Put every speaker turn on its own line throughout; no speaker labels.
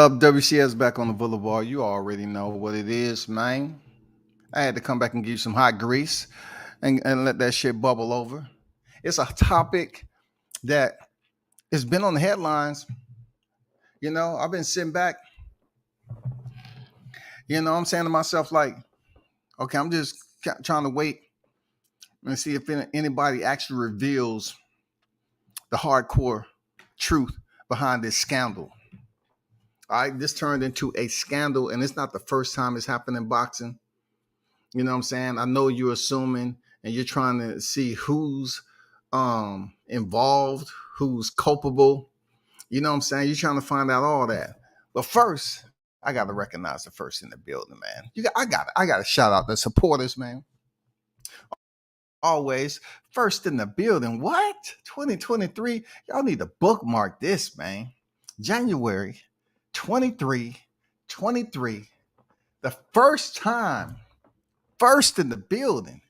up? WCS back on the boulevard. You already know what it is, man. I had to come back and give you some hot grease and let that shit bubble over. It's a topic that has been on the headlines. I've been sitting back, I'm saying to myself, like, okay, I'm just trying to wait and see if anybody actually reveals the hardcore truth behind this scandal. All right, this turned into a scandal, and it's not the first time it's happened in boxing. You know what I'm saying? I know you're assuming and you're trying to see who's involved, who's culpable. You know what I'm saying? You're trying to find out all that. But first, I got to recognize the first in the building, man. I got to shout out the supporters, man. Always first in the building. What? 2023? Y'all need to bookmark this, man. January 23, 23. The first time. First in the building.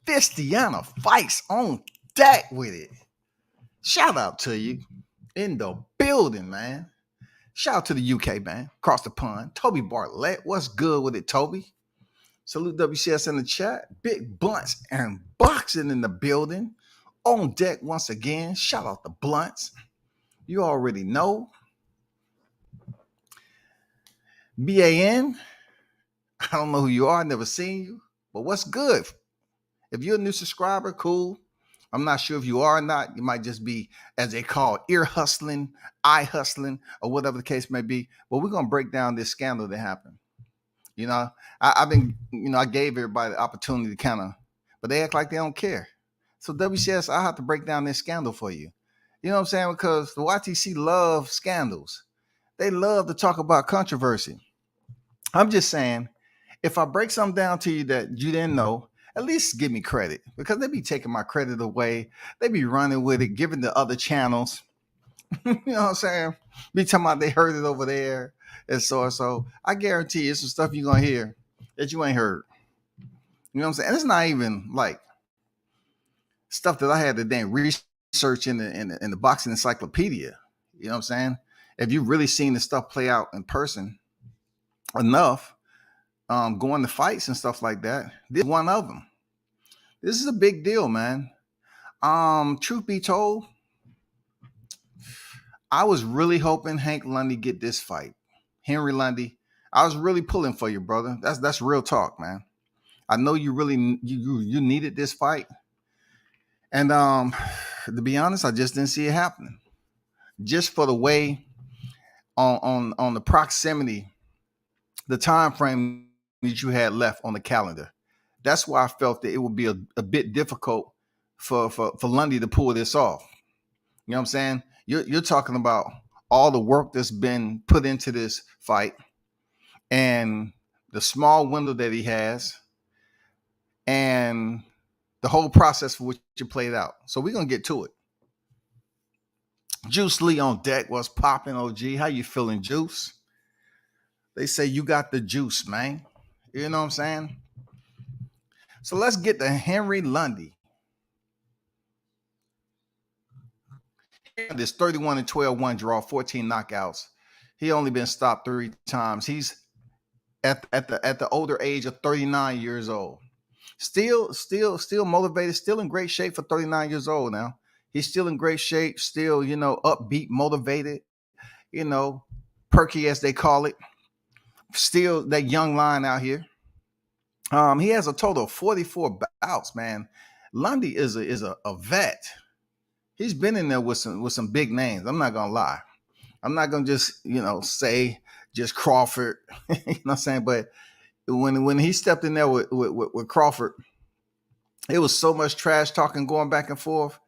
Fistiana fights on deck with it. Shout out to you in the building, man. Shout out to the UK, man. Across the pond. Toby Bartlett. What's good with it, Toby? Salute WCS in the chat. Big Blunts and boxing in the building. On deck once again. Shout out the Blunts. You already know. BAN. I don't know who you are. Never seen you. But what's good? If you're a new subscriber, cool. I'm not sure if you are or not. You might just be, as they call, ear hustling, eye hustling, or whatever the case may be. But we're going to break down this scandal that happened. I gave everybody the opportunity to kind of, but they act like they don't care. So WCS, I have to break down this scandal for you. You know what I'm saying? Because the YTC love scandals. They love to talk about controversy. I'm just saying, if I break something down to you that you didn't know, at least give me credit, because they be taking my credit away. They be running with it, giving the other channels. You know what I'm saying? Be talking about they heard it over there and so. I guarantee you, it's some stuff you're going to hear that you ain't heard. You know what I'm saying? And it's not even like stuff that I had to then research in the boxing encyclopedia. You know what I'm saying? If you've really seen the stuff play out in person enough, going to fights and stuff like that, this is one of them. This is a big deal, man. Truth be told, I was really hoping Hank Lundy get this fight. Henry Lundy, I was really pulling for you, brother. That's real talk, man. I know you really you needed this fight, and to be honest, I just didn't see it happening. Just for the way on the proximity, the time frame that you had left on the calendar. That's why I felt that it would be a bit difficult for Lundy to pull this off. You know what I'm saying? You're talking about all the work that's been put into this fight and the small window that he has and the whole process for which you played out. So we're going to get to it. Juice Lee on deck. Was popping, OG? How you feeling, Juice? They say you got the juice, man. You know what I'm saying? So let's get to Henry Lundy. This 31-12 one draw, 14 knockouts. He only been stopped 3 times. He's at the older age of 39 years old. Still motivated, still in great shape for 39 years old now. He's still in great shape, still, upbeat, motivated, perky as they call it. Still that young lion out here. He has a total of 44 bouts, man. Lundy is a vet. He's been in there with some big names. I'm not gonna lie. I'm not gonna just say just Crawford. You know what I'm saying? But when he stepped in there with Crawford, it was so much trash talking going back and forth.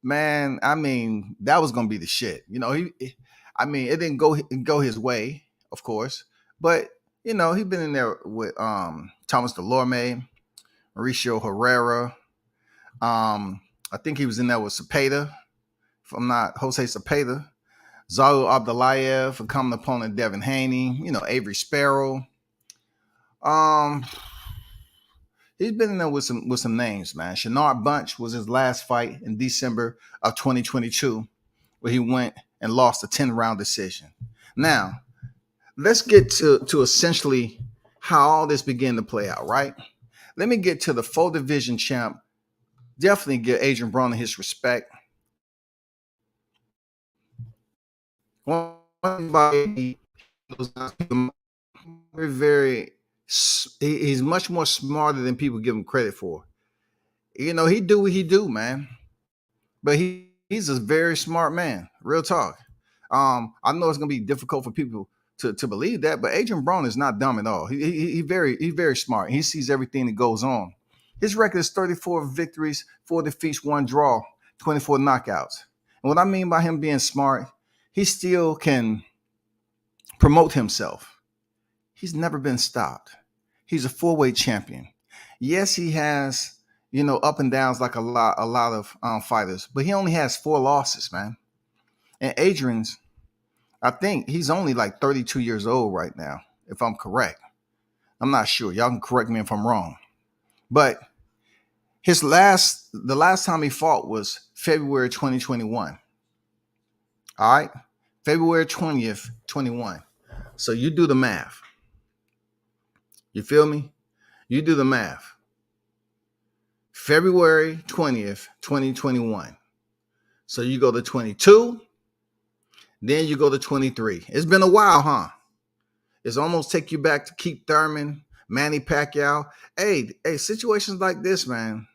Man, I mean, that was gonna be the shit. It didn't go his way, of course, but he been in there with Thomas Delorme, Mauricio Herrera. I think he was in there with Cepeda, if I'm not Jose Cepeda, Zaul Abdullayev, a common opponent Devin Haney, Avery Sparrow. He's been in there with some names, man. Shenard Bunch was his last fight in December of 2022, where he went and lost a 10-round decision. Now, let's get to essentially how all this began to play out, right? Let me get to the full division champ. Definitely give Adrian Broner his respect. One very, very, he's much more smarter than people give him credit for. You know, he do what he do, man. But he's a very smart man. Real talk. I know it's gonna be difficult for people to believe that, but Adrian Broner is not dumb at all. He's very smart. He sees everything that goes on. His record is 34 victories, 4 defeats, 1 draw, 24 knockouts. And what I mean by him being smart, he still can promote himself. He's never been stopped. He's a 4-weight champion. Yes, he has, you know, up and downs like a lot of fighters, but he only has 4 losses, man. And Adrian's, I think he's only like 32 years old right now, if I'm correct. I'm not sure. Y'all can correct me if I'm wrong. But the last time he fought was February 2021. All right? February 20th, 21. So you do the math. You feel me? You do the math. February 20th, 2021. So you go to 22, then you go to 23. It's been a while, huh? It's almost take you back to Keith Thurman, Manny Pacquiao. Hey, situations like this, man,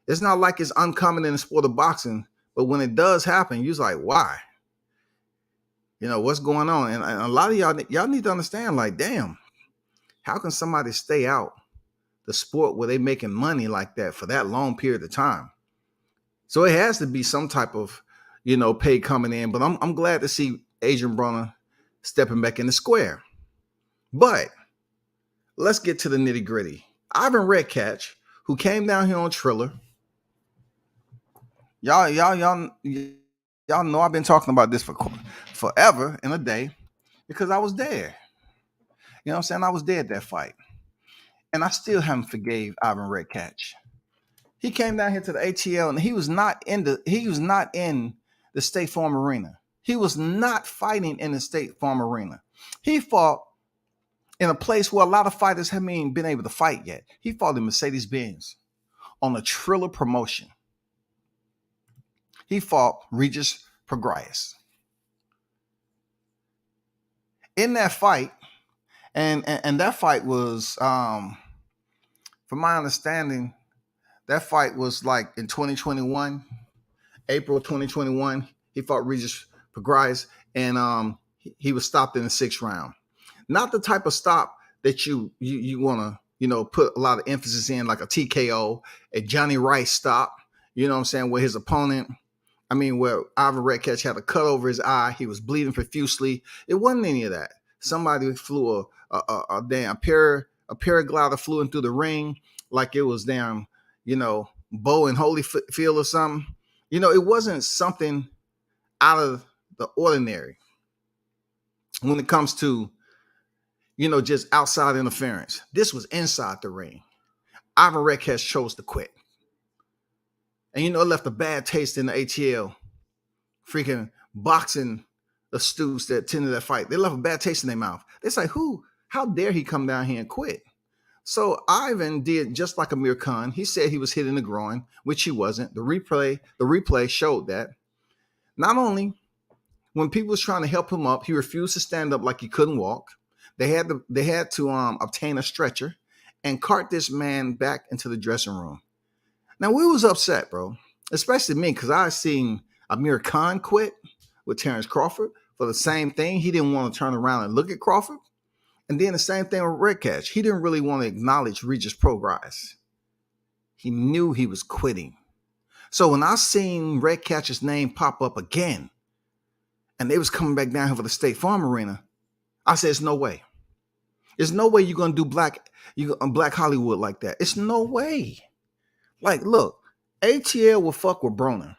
it's not like it's uncommon in the sport of boxing, but when it does happen, you're like, why? You know, what's going on? And a lot of y'all need to understand, like, damn, how can somebody stay out the sport where they making money like that for that long period of time? So it has to be some type of, you know, pay coming in. But I'm glad to see Adrian Broner stepping back in the square. But let's get to the nitty gritty. Ivan Redcatch, who came down here on Triller. Y'all know I've been talking about this for forever and a day because I was there. You know what I'm saying? I was there at that fight. And I still haven't forgave Ivan Redcatch. He came down here to the ATL and he was not in the State Farm Arena. He was not fighting in the State Farm Arena. He fought in a place where a lot of fighters haven't even been able to fight yet. He fought in Mercedes-Benz on a Triller promotion. He fought Regis Prograis. In that fight, and that fight was, from my understanding, that fight was like in 2021, April 2021. He fought Regis Prograis, and he was stopped in the 6th round. Not the type of stop that you want to, you know, put a lot of emphasis in, like a TKO, a Johnny Rice stop. You know what I'm saying? Where his opponent, where Ivan Redcatch had a cut over his eye. He was bleeding profusely. It wasn't any of that. Somebody flew a damn paraglider flew in through the ring like it was damn, you know, Bo and Holyfield or something. You know, it wasn't something out of the ordinary when it comes to, you know, just outside interference. This was inside the ring. Ivan Redcatch chose to quit. And, you know, it left a bad taste in the ATL. Freaking boxing astutes that attended that fight. They left a bad taste in their mouth. They say, how dare he come down here and quit? So Ivan did just like Amir Khan. He said he was hit in the groin, which he wasn't. The replay showed that. Not only when people was trying to help him up, he refused to stand up like he couldn't walk. They had to obtain a stretcher and cart this man back into the dressing room. Now we was upset, bro, especially me, because I seen Amir Khan quit with Terrence Crawford for the same thing. He didn't want to turn around and look at Crawford. And then the same thing with Redcatch. He didn't really want to acknowledge Regis Prograis. He knew he was quitting. So when I seen Redcatch's name pop up again, and they was coming back down here for the State Farm Arena, I said, "It's no way. There's no way you're gonna do Black Hollywood like that. It's no way." Like, look, ATL will fuck with Broner.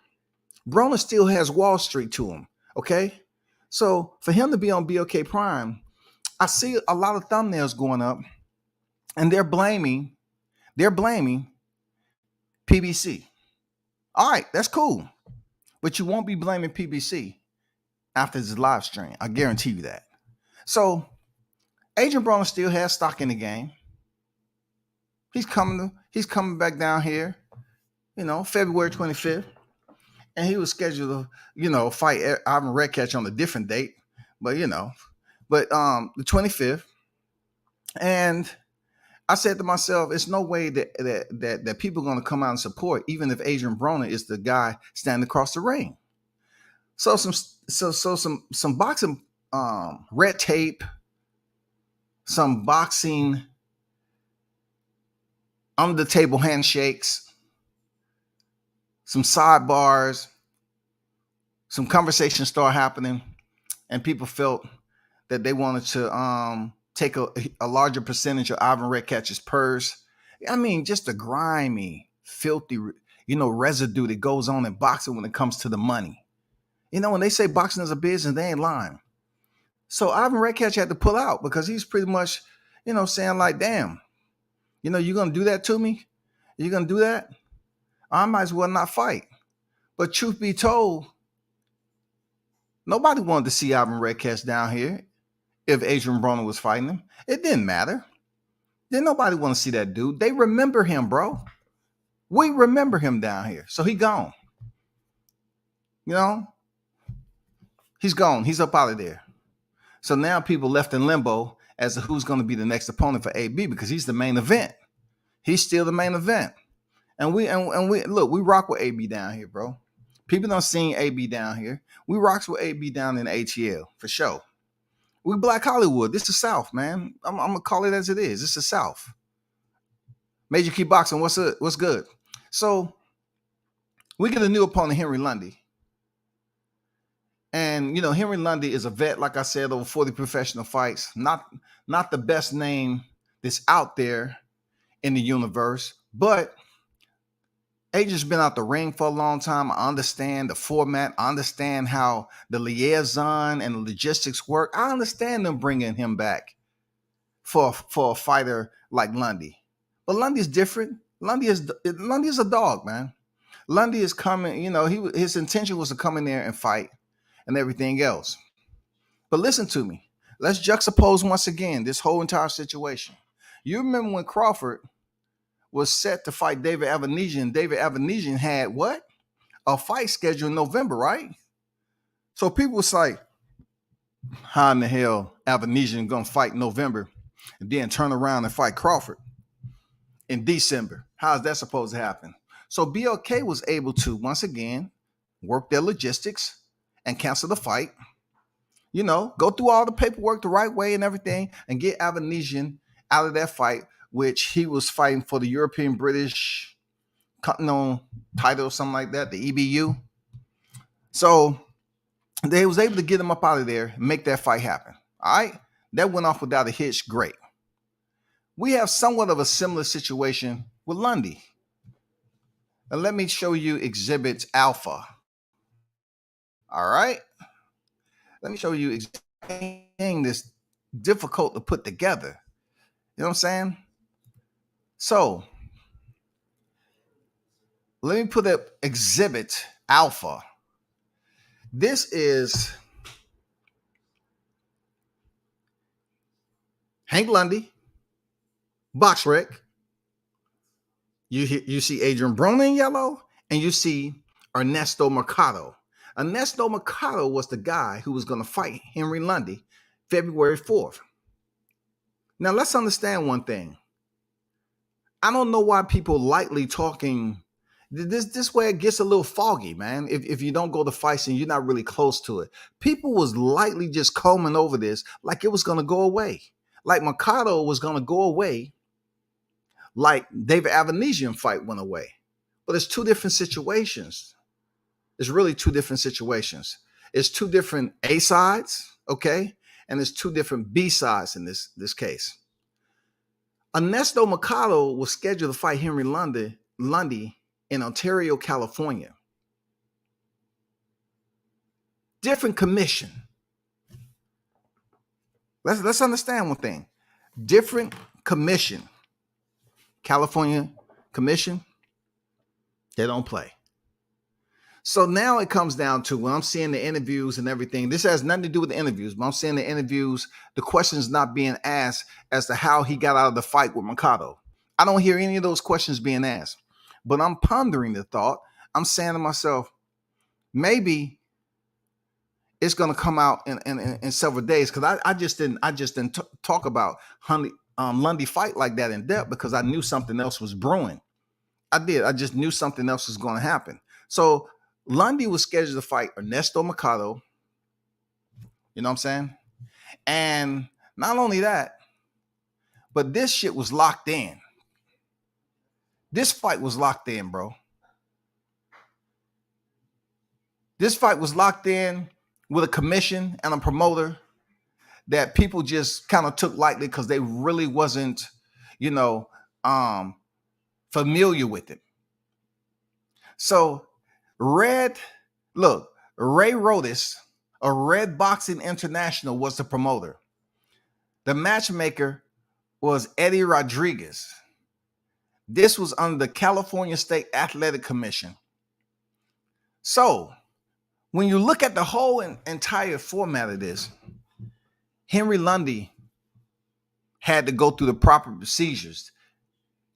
Broner still has Wall Street to him. Okay, so for him to be on BOK Prime, I see a lot of thumbnails going up, and they're blaming PBC. All right, that's cool, but you won't be blaming PBC after this live stream. I guarantee you that. So Adrian Broner still has stock in the game. He's coming back down here, February 25th. And he was scheduled to, fight Ivan Redcatch on a different date. But the 25th. And I said to myself, it's no way that people are going to come out and support, even if Adrian Broner is the guy standing across the ring. So some boxing red tape, some boxing under the table handshakes, some sidebars, some conversations start happening, and people felt that they wanted to take a larger percentage of Ivan Redcatch's purse. I mean, just the grimy, filthy, residue that goes on in boxing when it comes to the money. When they say boxing is a business, they ain't lying. So Ivan Redcatch had to pull out because he's pretty much, saying like, damn, you're going to do that to me? You're going to do that? I might as well not fight. But truth be told, nobody wanted to see Ivan Redcatch down here if Adrian Broner was fighting him. It didn't matter. Didn't nobody want to see that dude. They remember him, bro. We remember him down here. So he gone. He's gone. He's up out of there. So now people left in limbo as to who's going to be the next opponent for AB because he's the main event. He's still the main event. And we look, we rock with AB down here, bro. People don't seen AB down here. We rocks with AB down in ATL for sure. We Black Hollywood. This is the South, man. I'm gonna call it as it is. This is the South. Major Key Boxing. What's good? So we get a new opponent, Henry Lundy. And Henry Lundy is a vet, like I said, over 40 professional fights. Not the best name that's out there in the universe, but Adrian's been out the ring for a long time. I understand the format. I understand how the liaison and the logistics work. I understand them bringing him back for a fighter like Lundy. But Lundy is different. Lundy is a dog, man. Lundy is coming. His intention was to come in there and fight and everything else. But listen to me. Let's juxtapose once again this whole entire situation. You remember when Crawford was set to fight David Avanesian. David Avanesian had what? A fight scheduled in November, right? So people was like, how in the hell Avanesian gonna fight in November and then turn around and fight Crawford in December? How is that supposed to happen? So BLK was able to, once again, work their logistics and cancel the fight. Go through all the paperwork the right way and everything and get Avanesian out of that fight, which he was fighting for the European British Continental title or something like that, the EBU. So they was able to get him up out of there and make that fight happen. All right. That went off without a hitch. Great. We have somewhat of a similar situation with Lundy. And let me show you Exhibit Alpha. All right. Let me show you exactly this difficult to put together. You know what I'm saying? So let me put up Exhibit Alpha. This is Hank Lundy, box rec. You see Adrian Broner in yellow, and you see Ernesto Mercado. Ernesto Mercado was the guy who was going to fight Henry Lundy February 4th. Now, let's understand one thing. I don't know why people lightly talking. This way it gets a little foggy, man. If you don't go to fights and you're not really close to it. People was lightly just combing over this like it was going to go away. Like Mercado was going to go away like David Avanesian fight went away. But it's two different situations. It's really two different situations. It's two different A sides, okay? And it's two different B sides in this case. Ernesto Mercado was scheduled to fight Henry Lundy in Ontario, California. Different commission. Let's understand one thing. Different commission. California commission, they don't play. So now it comes down to when I'm seeing the interviews and everything. This has nothing to do with the interviews, but I'm seeing the interviews, the questions not being asked as to how he got out of the fight with Mikado. I don't hear any of those questions being asked. But I'm pondering the thought. I'm saying to myself, maybe it's going to come out in several days, because I just didn't talk about Lundy fight like that in depth because I knew something else was brewing. I did. I just knew something else was going to happen. So Lundy was scheduled to fight Ernesto Mikado. You know what I'm saying? And not only that, but this shit was locked in. This fight was locked in, bro. This fight was locked in with a commission and a promoter that people just kind of took lightly because they really wasn't, you know, familiar with it. So Ray Rodis, a Red Boxing International, was the promoter. The matchmaker was Eddie Rodriguez. This was under the California State Athletic Commission. So when you look at the whole entire format of this, Henry Lundy had to go through the proper procedures,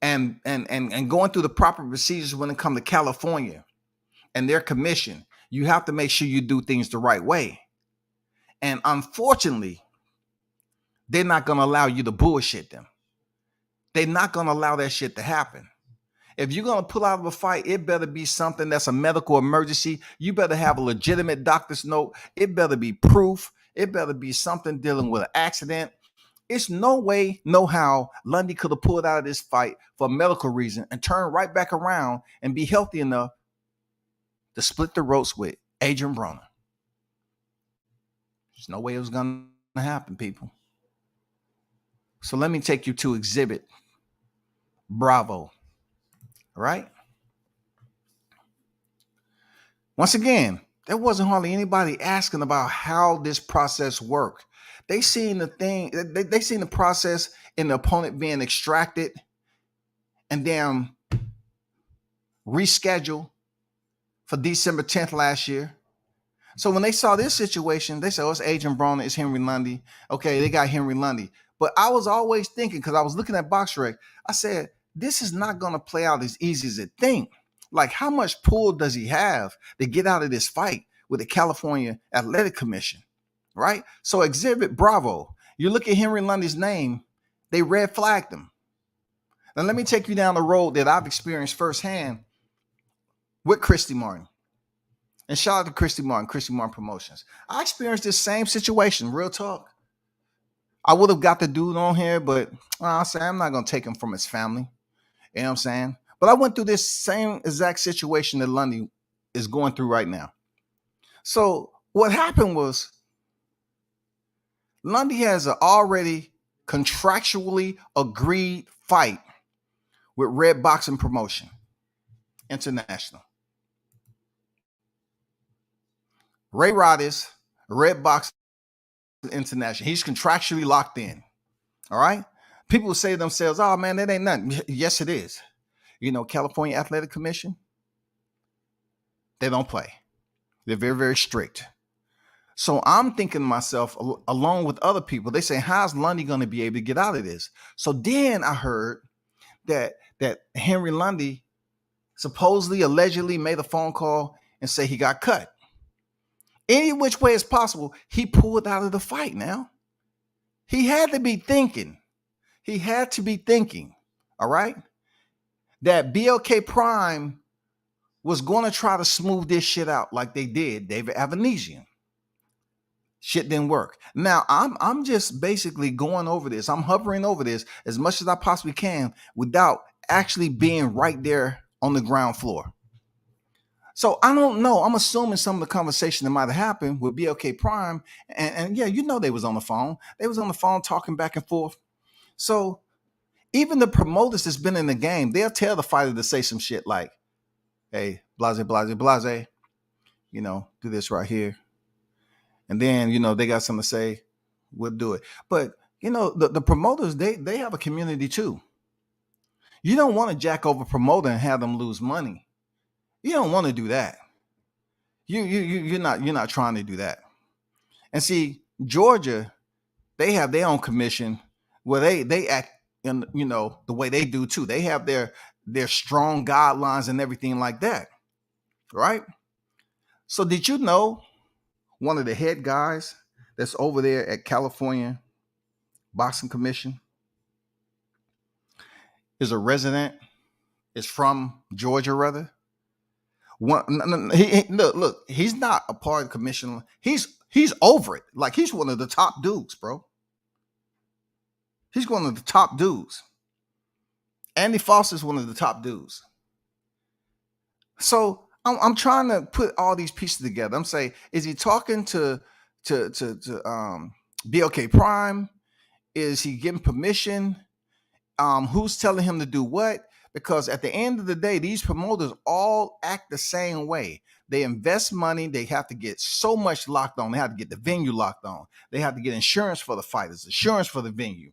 and going through the proper procedures when it comes to California and their commission, you have to make sure you do things the right way. And unfortunately, they're not going to allow you to bullshit them. They're not going to allow that shit to happen. If you're going to pull out of a fight, it better be something that's a medical emergency. You better have a legitimate doctor's note. It better be proof. It better be something dealing with an accident. It's no way, no how Lundy could have pulled out of this fight for a medical reason and turned right back around and be healthy enough to split the ropes with Adrian Broner. There's no way it was going to happen, people. So let me take you to Exhibit Bravo. All right? Once again, there wasn't hardly anybody asking about how this process worked. They seen the thing, they seen the process in the opponent being extracted and then rescheduled for December 10th last year. So when they saw this situation, they said, oh, it's Adrian Broner, it's Henry Lundy. Okay, they got Henry Lundy. But I was always thinking, because I was looking at BoxRec, I said, this is not going to play out as easy as it think. Like, how much pull does he have to get out of this fight with the California Athletic Commission, right? So Exhibit Bravo, you look at Henry Lundy's name, they red flagged him. Now let me take you down the road that I've experienced firsthand with Christy Martin. And shout out to Christy Martin Promotions. I experienced this same situation, real talk. I would have got the dude on here, but I say I'm not going to take him from his family. You know what I'm saying? But I went through this same exact situation that Lundy is going through right now. So what happened was Lundy has an already contractually agreed fight with Red Boxing Promotion International. Ray Rodis, Red Boxing International. He's contractually locked in. All right? People will say to themselves, oh, man, that ain't nothing. Yes, it is. You know, California Athletic Commission, they don't play. They're very, very strict. So I'm thinking to myself, along with other people, they say, how's Lundy going to be able to get out of this? So then I heard that Henry Lundy supposedly, allegedly made a phone call and say he got cut. Any which way is possible, he pulled out of the fight now. He had to be thinking. All right? That BLK Prime was going to try to smooth this shit out like they did David Avanesian. Shit didn't work. Now, I'm just basically going over this. I'm hovering over this as much as I possibly can without actually being right there on the ground floor. So I don't know. I'm assuming some of the conversation that might have happened with BLK Prime. And yeah, you know they was on the phone. They was on the phone talking back and forth. So even the promoters that's been in the game, they'll tell the fighter to say some shit like, hey, blase, blase, blase, you know, do this right here. And then, you know, they got something to say, we'll do it. But, you know, the promoters, they have a community too. You don't want to jack over a promoter and have them lose money. You don't want to do that. You're not trying to do that. And see, Georgia, they have their own commission where they act in the way they do too. They have their strong guidelines and everything like that, right? So did you know one of the head guys that's over there at California Boxing Commission is a resident, is from Georgia rather? One, look, he's not a part of the commission. He's over it. Like he's one of the top dudes, bro. He's one of the top dudes. Andy Foster's one of the top dudes. So I'm trying to put all these pieces together. I'm saying, is he talking to BLK Prime? Is he giving permission? Who's telling him to do what? Because at the end of the day, these promoters all act the same way. They invest money. They have to get so much locked on. They have to get the venue locked on. They have to get insurance for the fighters, insurance for the venue.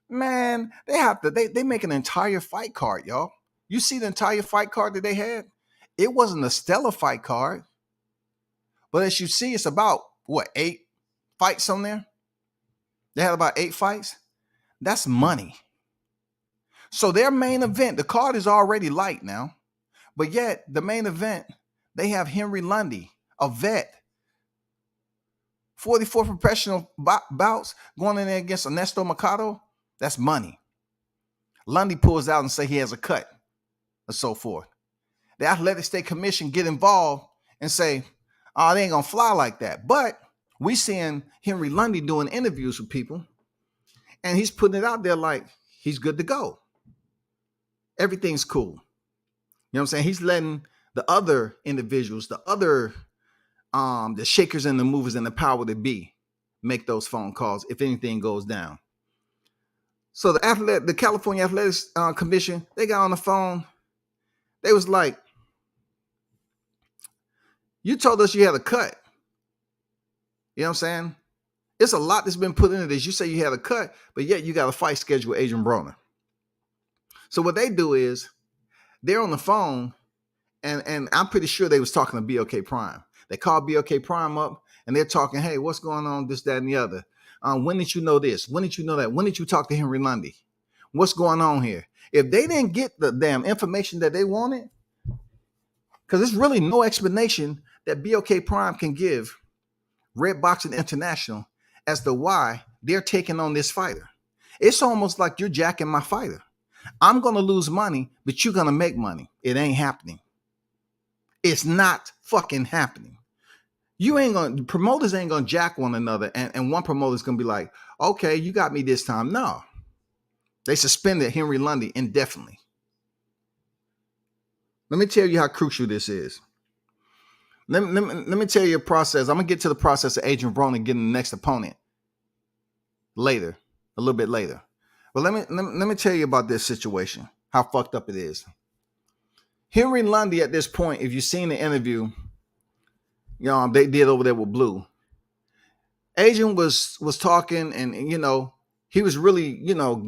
Man, they make an entire fight card, y'all. You see the entire fight card that they had? It wasn't a stellar fight card. But as you see, it's about, 8 fights on there? They had about 8 fights. That's money. So their main event, the card is already light now. But yet, the main event, they have Henry Lundy, a vet. 44 professional bouts going in there against Ernesto Mercado. That's money. Lundy pulls out and say he has a cut and so forth. The Athletic State Commission get involved and say, oh, they ain't going to fly like that. But we seeing Henry Lundy doing interviews with people, and he's putting it out there like he's good to go. Everything's cool. You know what I'm saying? He's letting the other individuals, the other, the shakers and the movers and the power to be, make those phone calls if anything goes down. So the California Athletics Commission, they got on the phone. They was like, you told us you had a cut. You know what I'm saying? It's a lot that's been put into this. You say you had a cut, but yet you got a fight scheduled with Adrian Broner. So what they do is they're on the phone, and I'm pretty sure they was talking to BLK Prime. They called BLK Prime up, and they're talking, hey, what's going on, this, that, and the other. When did you know this? When did you know that? When did you talk to Henry Lundy? What's going on here? If they didn't get the damn information that they wanted, because there's really no explanation that BLK Prime can give Red Boxing International as to why they're taking on this fighter. It's almost like you're jacking my fighter. I'm going to lose money, but you're going to make money. It ain't happening. It's not fucking happening. Promoters ain't going to jack one another, and one promoter's going to be like, okay, you got me this time. No. They suspended Henry Lundy indefinitely. Let me tell you how crucial this is. Let me tell you a process. I'm going to get to the process of Adrian Broner getting the next opponent later, a little bit later. But let me tell you about this situation, how fucked up it is. Henry Lundy at this point, if you've seen the interview, they did over there with Blue. Adrian was talking, and he was really,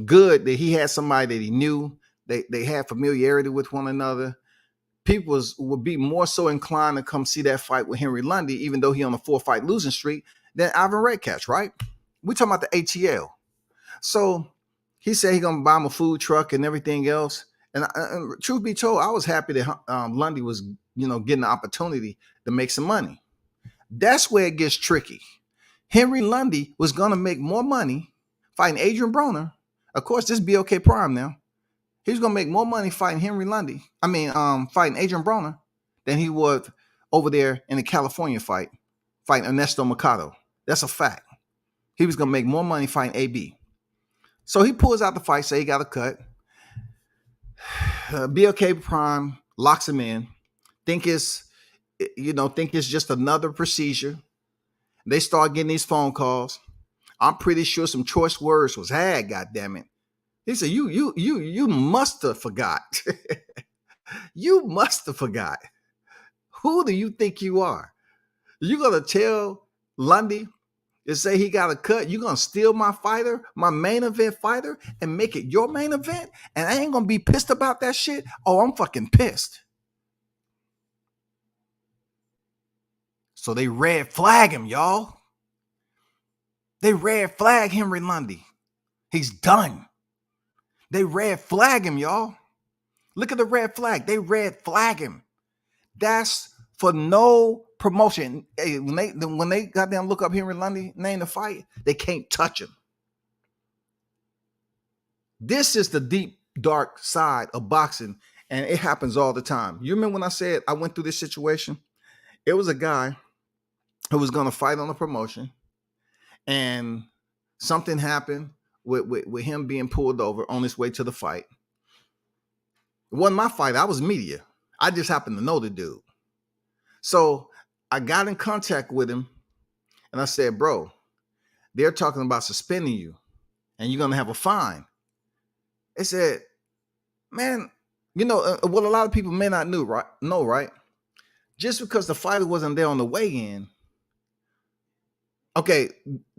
good that he had somebody that he knew. They had familiarity with one another. People would be more so inclined to come see that fight with Henry Lundy, even though he on a 4-fight losing streak, than Ivan Redcatch, right? We talking about the ATL. So he said he gonna buy him a food truck and everything else. And truth be told, I was happy that Lundy was, getting the opportunity to make some money. That's where it gets tricky. Henry Lundy was gonna make more money fighting Adrian Broner. Of course, this is BLK Prime now. He was gonna make more money fighting fighting Adrian Broner than he would over there in the California fight, fighting Ernesto Mercado. That's a fact. He was gonna make more money fighting AB. So he pulls out the fight, say he got a cut. BLK Prime locks him in. Think it's just another procedure. They start getting these phone calls. I'm pretty sure some choice words was had. God damn it! He said, "You must have forgot. You must have forgot. Who do you think you are? You gonna tell Lundy to say he got a cut? You gonna steal my fighter, my main event fighter, and make it your main event? And I ain't gonna be pissed about that shit? Oh, I'm fucking pissed." So they red flag him, y'all. They red flag Henry Lundy. He's done. They red flag him, y'all. Look at the red flag. They red flag him. That's for no promotion. Hey, when they got them look up Henry Lundy, name the fight, they can't touch him. This is the deep, dark side of boxing, and it happens all the time. You remember when I said I went through this situation? It was a guy who was going to fight on a promotion, and something happened with him being pulled over on his way to the fight. It wasn't my fight. I was media. I just happened to know the dude. So I got in contact with him, and I said, bro, they're talking about suspending you, and you're going to have a fine. They said, man, you know, what a lot of people may not know, right? Just because the fighter wasn't there on the weigh-in, okay,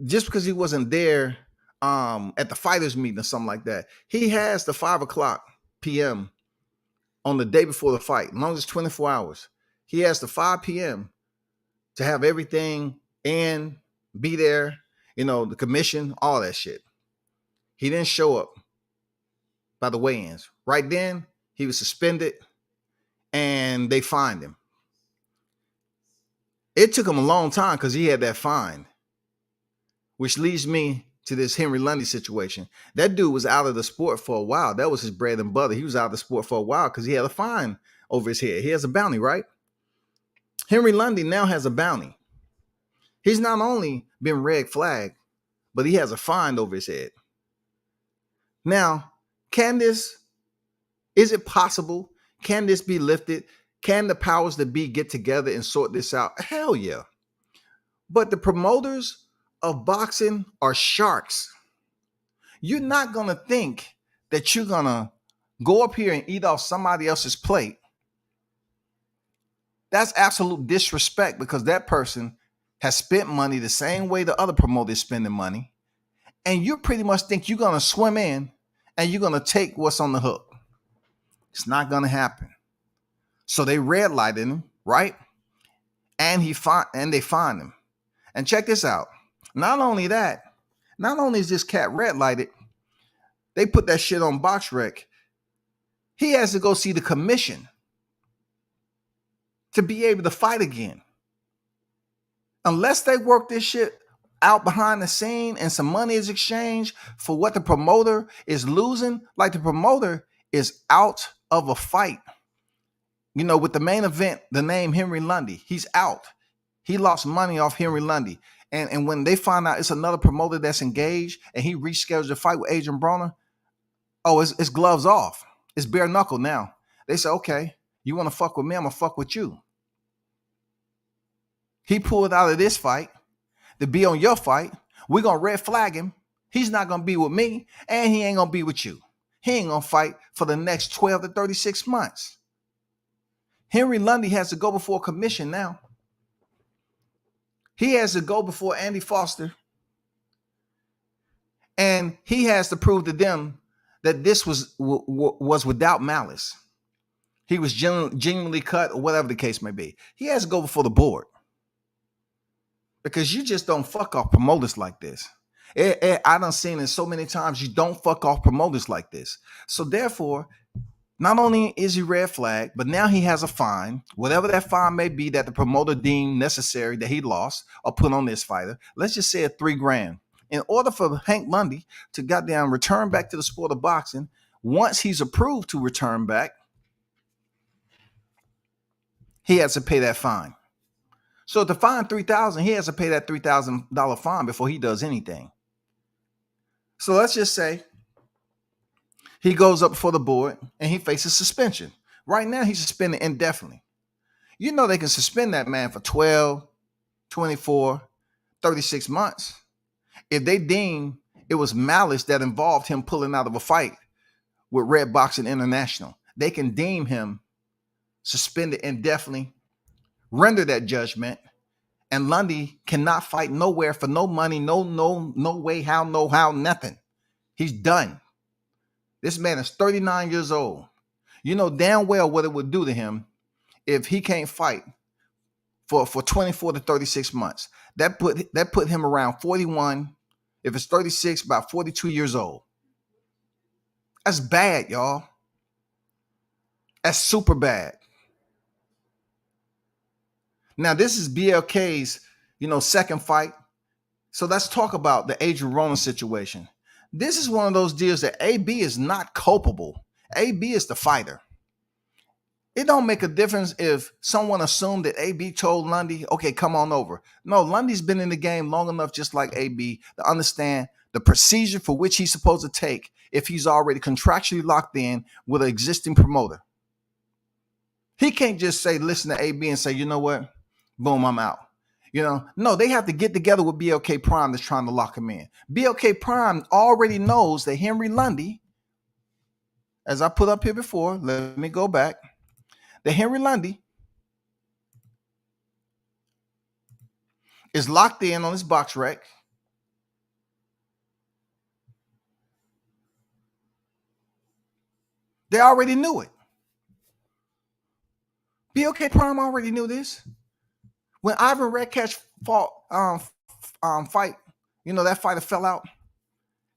just because he wasn't there at the fighters meeting or something like that, he has the 5:00 p.m. on the day before the fight, as long as it's 24 hours. He has the 5 p.m. to have everything in, be there, you know, the commission, all that shit. He didn't show up by the weigh-ins. Right then, he was suspended, and they fined him. It took him a long time because he had that fine, which leads me to this Henry Lundy situation. That dude was out of the sport for a while. That was his bread and butter. He was out of the sport for a while because he had a fine over his head. He has a bounty, right? Henry Lundy now has a bounty. He's not only been red flagged, but he has a fine over his head. Now, is it possible? Can this be lifted? Can the powers that be get together and sort this out? Hell yeah. But the promoters of boxing are sharks. You're not going to think that you're going to go up here and eat off somebody else's plate. That's absolute disrespect because that person has spent money the same way the other promoter is spending money. And you pretty much think you're going to swim in and you're going to take what's on the hook. It's not going to happen. So they red lighted him, right? And they fined him. And check this out. Not only is this cat red lighted, they put that shit on BoxRec. He has to go see the commission to be able to fight again. Unless they work this shit out behind the scene and some money is exchanged for what the promoter is losing, like the promoter is out of a fight. You know, with the main event, the name Henry Lundy, he's out. He lost money off Henry Lundy. And when they find out it's another promoter that's engaged and he reschedules the fight with Agent Broner, oh, it's gloves off. It's bare knuckle now. They say, okay, you want to fuck with me? I'm going to fuck with you. He pulled out of this fight to be on your fight. We're going to red flag him. He's not going to be with me, and he ain't going to be with you. He ain't going to fight for the next 12 to 36 months. Henry Lundy has to go before a commission now. He has to go before Andy Foster. And he has to prove to them that this was without malice. He was genuinely cut or whatever the case may be. He has to go before the board. Because you just don't fuck off promoters like this. I done seen it so many times. You don't fuck off promoters like this. So therefore, not only is he red flagged, but now he has a fine, whatever that fine may be that the promoter deemed necessary that he lost or put on this fighter. Let's just say $3,000. In order for Hank Lundy to goddamn return back to the sport of boxing, once he's approved to return back, he has to pay that fine. So to fine $3,000, he has to pay that $3,000 fine before he does anything. So let's just say he goes up before the board and he faces suspension. Right now, he's suspended indefinitely. You know they can suspend that man for 12, 24, 36 months. If they deem it was malice that involved him pulling out of a fight with Red Boxing International, they can deem him suspended indefinitely, render that judgment, and Lundy cannot fight nowhere for no money, no way, how, nothing. He's done. This man is 39 years old. You know damn well what it would do to him if he can't fight for 24 to 36 months. That put him around 41. If it's 36, about 42 years old. That's bad, y'all. That's super bad. Now, this is BLK's, second fight. So let's talk about the Adrian Broner situation. This is one of those deals that AB is not culpable. AB is the fighter. It don't make a difference if someone assumed that AB told Lundy, okay, come on over. No, Lundy's been in the game long enough, just like AB, to understand the procedure for which he's supposed to take if he's already contractually locked in with an existing promoter. He can't just say, listen to AB and say, you know what? Boom, I'm out. No, they have to get together with BLK Prime that's trying to lock him in. BLK Prime already knows that Henry Lundy, as I put up here before, let me go back, that Henry Lundy is locked in on his box rec. They already knew it. BLK Prime already knew this. When Ivan Redcatch fought, fight, that fighter fell out.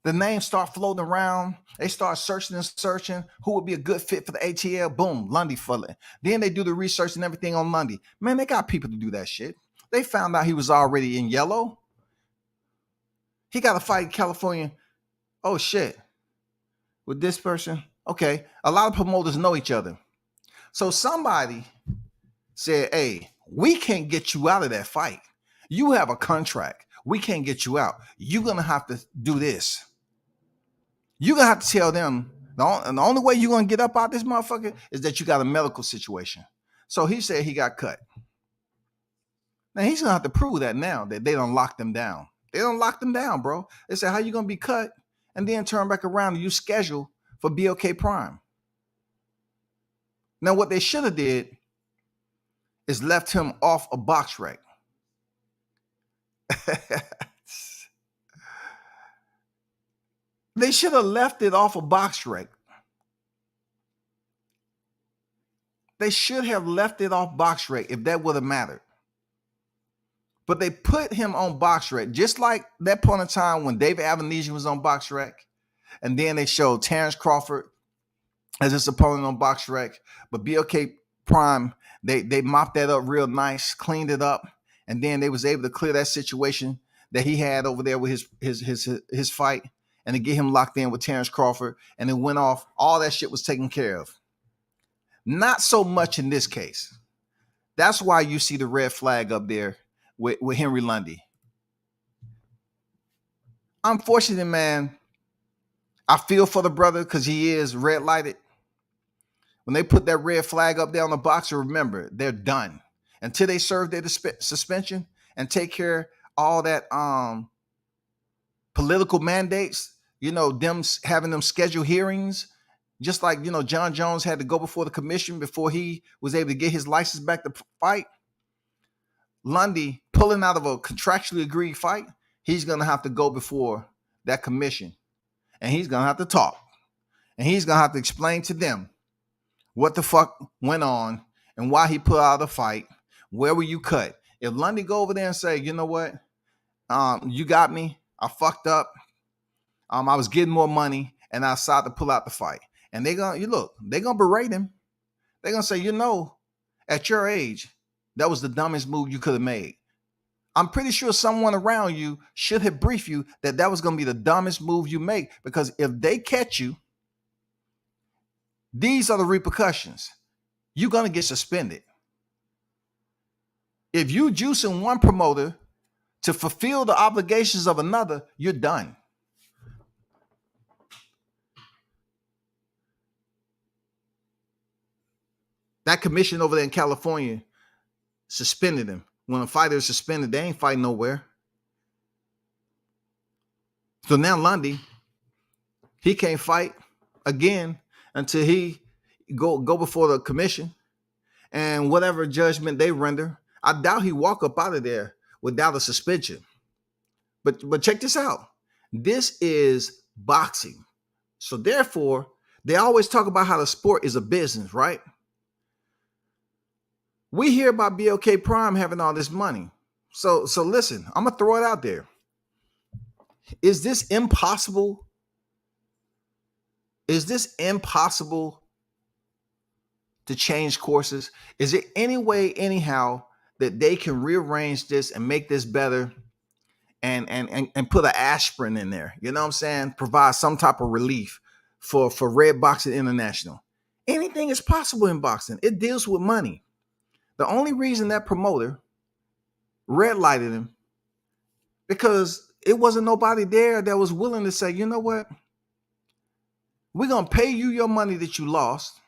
The names start floating around. They start searching and searching who would be a good fit for the ATL. Boom, Lundy falling. Then they do the research and everything on Lundy. Man, they got people to do that shit. They found out he was already in yellow. He got to fight in California. Oh, shit. With this person. Okay. A lot of promoters know each other. So somebody said, hey, we can't get you out of that fight. You have a contract. We can't get you out. You're going to have to do this. You're going to have to tell them the only way you're going to get up out this motherfucker is that you got a medical situation. So he said he got cut. Now he's going to have to prove that now that they don't lock them down. They don't lock them down, bro. They said, how you going to be cut and then turn back around and you schedule for BLK Prime? Now what they should have did is left him off a box rec. They should have left it off a box rec. They should have left it off box rec if that would have mattered. But they put him on box rec, just like that point in time when David Avenesian was on box rec. And then they showed Terrence Crawford as his opponent on box rec. But BLK Prime, they mopped that up real nice, cleaned it up. And then they was able to clear that situation that he had over there with his fight and to get him locked in with Terrence Crawford. And it went off. All that shit was taken care of. Not so much in this case. That's why you see the red flag up there with Henry Lundy. Unfortunately, man, I feel for the brother because he is red lighted. When they put that red flag up there on the boxer, remember, they're done. Until they serve their suspension and take care of all that political mandates, them having them schedule hearings, just like, John Jones had to go before the commission before he was able to get his license back to fight. Lundy pulling out of a contractually agreed fight, he's going to have to go before that commission and he's going to have to talk and he's going to have to explain to them what the fuck went on and why he put out a fight. Where were you cut? If Lundy go over there and say, you know what? You got me. I fucked up. I was getting more money and I decided to pull out the fight. And they're going to berate him. They're going to say, at your age, that was the dumbest move you could have made. I'm pretty sure someone around you should have briefed you that was going to be the dumbest move you make, because if they catch you, these are the repercussions. You're going to get suspended. If you juicing one promoter to fulfill the obligations of another, you're done. That commission over there in California suspended him. When a fighter is suspended, they ain't fighting nowhere. So now Lundy, he can't fight again until he go before the commission and whatever judgment they render. I doubt he walk up out of there without a suspension. But check this out. This is boxing. So therefore, they always talk about how the sport is a business, right? We hear about BOK Prime having all this money. So listen, I'm gonna throw it out there. Is this impossible? Is this impossible to change courses? Is there any way, anyhow, that they can rearrange this and make this better and put an aspirin in there? You know what I'm saying? Provide some type of relief for Red Boxing International. Anything is possible in boxing. It deals with money. The only reason that promoter red lighted him because it wasn't nobody there that was willing to say, you know what? We're going to pay you your money that you lost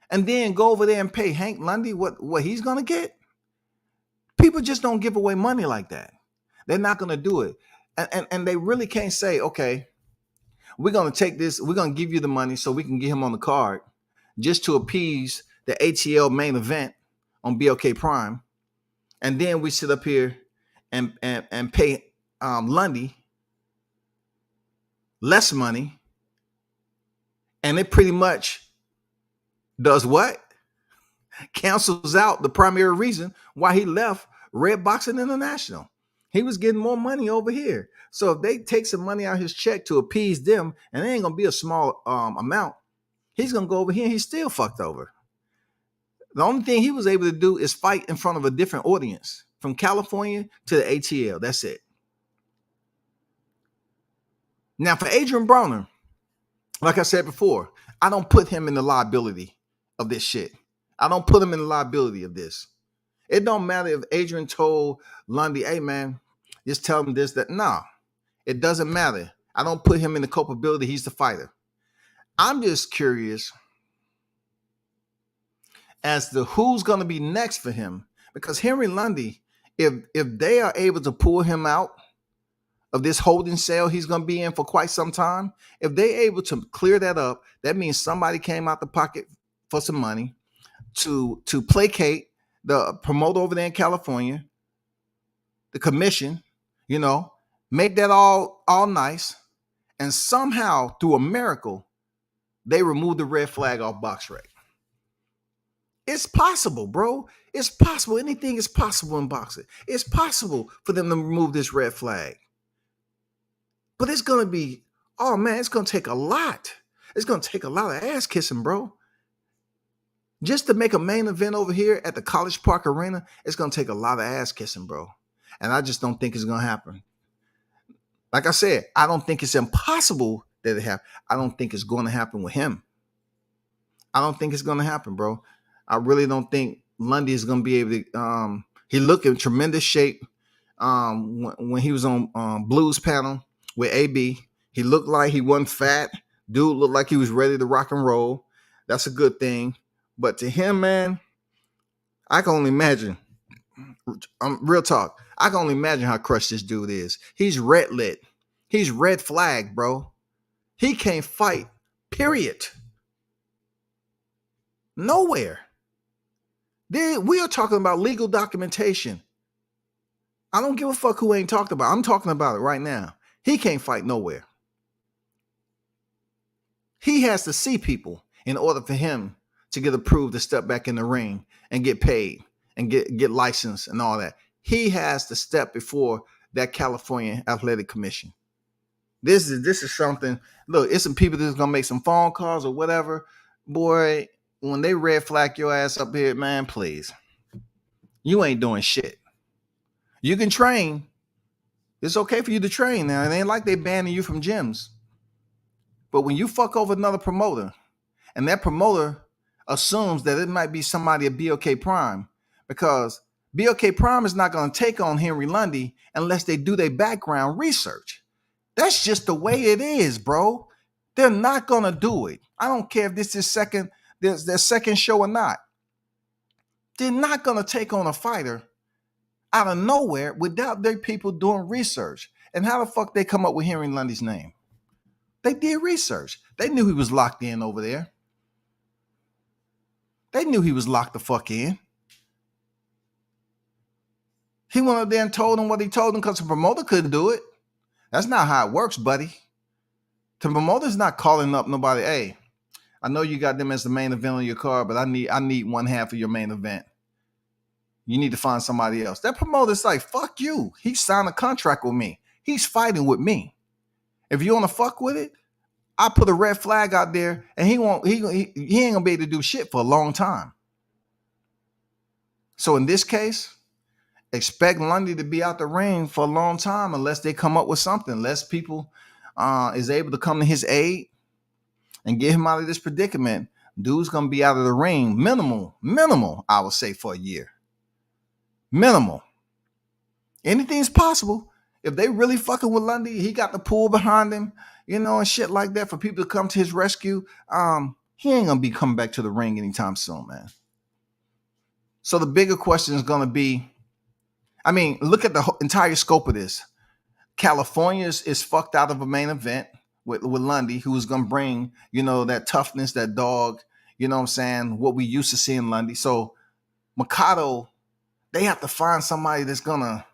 and then go over there and pay Hank Lundy what he's going to get. People just don't give away money like that. They're not going to do it. And they really can't say, okay, we're going to take this. We're going to give you the money so we can get him on the card just to appease the ATL main event on BOK Prime. And then we sit up here and pay Lundy less money. And it pretty much does what? Cancels out the primary reason why he left Red Boxing International. He was getting more money over here. So if they take some money out of his check to appease them, and it ain't going to be a small amount, he's going to go over here and he's still fucked over. The only thing he was able to do is fight in front of a different audience from California to the ATL. That's it. Now for Adrian Broner, like I said before, I don't put him in the liability of this shit. I don't put him in the liability of this. It don't matter if Adrian told Lundy, hey man, just tell him this, that. No, it doesn't matter. I don't put him in the culpability. He's the fighter. I'm just curious as to who's going to be next for him. Because Henry Lundy, if they are able to pull him out of this holding cell he's going to be in for quite some time, if they're able to clear that up, that means somebody came out the pocket for some money to placate the promoter over there in California, the commission, you know, make that all nice, and somehow through a miracle, they remove the red flag off BoxRec. It's possible, bro. It's possible. Anything is possible in boxing. It's possible for them to remove this red flag. But it's going to be, oh man, it's going to take a lot. It's going to take a lot of ass kissing, bro. Just to make a main event over here at the College Park Arena, it's going to take a lot of ass kissing, bro. And I just don't think it's going to happen. Like I said, I don't think it's impossible that it happen. I don't think it's going to happen with him. I don't think it's going to happen, bro. I really don't think Lundy is going to be able to. He looked in tremendous shape when he was on Blues panel with AB. He looked like he wasn't fat. Dude looked like he was ready to rock and roll. That's a good thing. But to him, man, I can only imagine. Real talk. I can only imagine how crushed this dude is. He's red lit. He's red flag, bro. He can't fight, period. Nowhere. We are talking about legal documentation. I don't give a fuck who ain't talked about. I'm talking about it right now. He can't fight nowhere. He has to see people in order for him to get approved to step back in the ring and get paid and get licensed and all that. He has to step before that California Athletic Commission. This is something. Look, it's some people that's gonna make some phone calls or whatever. Boy, when they red flag your ass up here, man, please. You ain't doing shit. You can train. It's okay for you to train now. It ain't like they banning you from gyms. But when you fuck over another promoter, and that promoter assumes that it might be somebody at BOK Prime, because BOK Prime is not going to take on Henry Lundy unless they do their background research. That's just the way it is, bro. They're not going to do it. I don't care if this is their second show or not. They're not going to take on a fighter out of nowhere without their people doing research. And how the fuck they come up with Henry Lundy's name? They did research. They knew he was locked in over there. They knew he was locked the fuck in. He went up there and told them what he told them because the promoter couldn't do it. That's not how it works, buddy. The promoter's not calling up nobody. Hey, I know you got them as the main event on your card, but I need one half of your main event. You need to find somebody else. That promoter's like, fuck you. He signed a contract with me. He's fighting with me. If you want to fuck with it, I put a red flag out there, and he ain't gonna be able to do shit for a long time. So in this case, expect Lundy to be out the ring for a long time unless they come up with something. Unless people is able to come to his aid and get him out of this predicament. Dude's gonna be out of the ring minimal, I would say, for a year. Minimal. Anything's possible. If they really fucking with Lundy, he got the pool behind him, and shit like that for people to come to his rescue. He ain't gonna be coming back to the ring anytime soon, man. So the bigger question is gonna be, look at the entire scope of this. California is fucked out of a main event with Lundy, who's gonna bring, that toughness, that dog, what I'm saying, what we used to see in Lundy. So Mikado, they have to find somebody that's gonna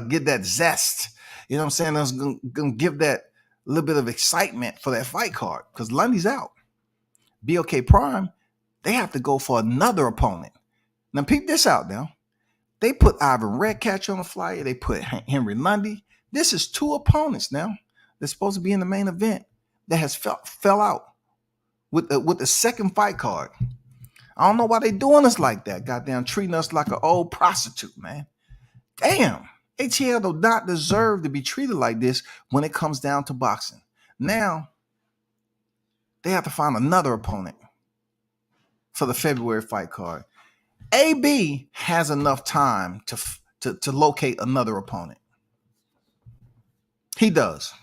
get that zest, what I'm saying, that's gonna give that little bit of excitement for that fight card, because Lundy's out. BOK Prime, they have to go for another opponent. Now peep this out now. They put Ivan Redcatch on the flyer. They put Henry Lundy. This is two opponents now that's supposed to be in the main event that has fell out with the second fight card. I don't know why they doing us like that. Goddamn, treating us like an old prostitute, man. Damn. ATL do not deserve to be treated like this when it comes down to boxing. Now, they have to find another opponent for the February fight card. AB has enough time to locate another opponent. He does.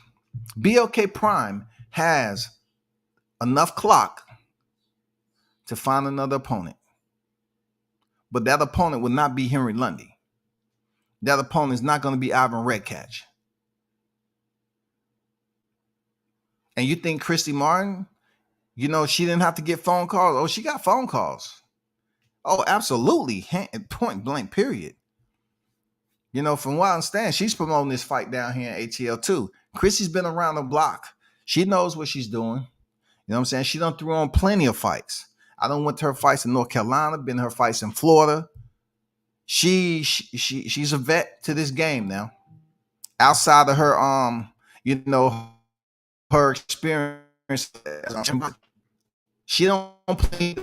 BLK Prime has enough clock to find another opponent. But that opponent will not be Henry Lundy. That opponent is not going to be Ivan Redcatch. And you think Christy Martin, she didn't have to get phone calls? Oh, she got phone calls. Oh, absolutely. Point blank, period. From what I understand, she's promoting this fight down here in ATL too. Chrissy's been around the block. She knows what she's doing. You know what I'm saying? She done threw on plenty of fights. I done went to her fights in North Carolina, been to her fights in Florida. She's a vet to this game now. Outside of her, her experience, she don't play.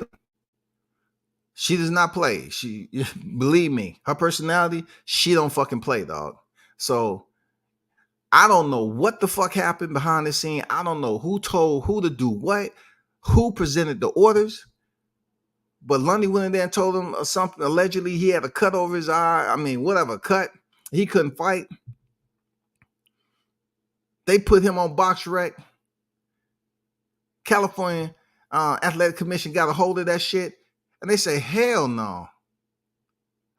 She does not play. She, believe me, her personality, she don't fucking play, dog. So I don't know what the fuck happened behind the scene. I don't know who told who to do what, who presented the orders. But Lundy went in there and told him something. Allegedly, he had a cut over his eye. Whatever, cut. He couldn't fight. They put him on BoxRec. California Athletic Commission got a hold of that shit. And they say, hell no.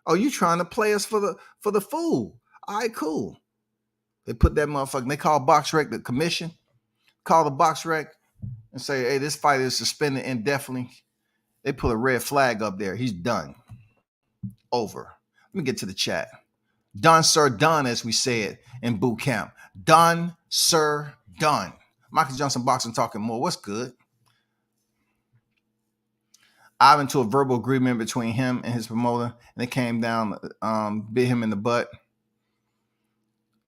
Oh, you trying to play us for the fool. All right, cool. They put that motherfucker, they call BoxRec the commission, call the BoxRec and say, hey, this fight is suspended indefinitely. They put a red flag up there. He's done. Over. Let me get to the chat. Done, sir, done, as we say it in boot camp. Done, sir, done. Michael Johnson Boxing talking more. What's good? I've been to a verbal agreement between him and his promoter, and it came down, bit him in the butt.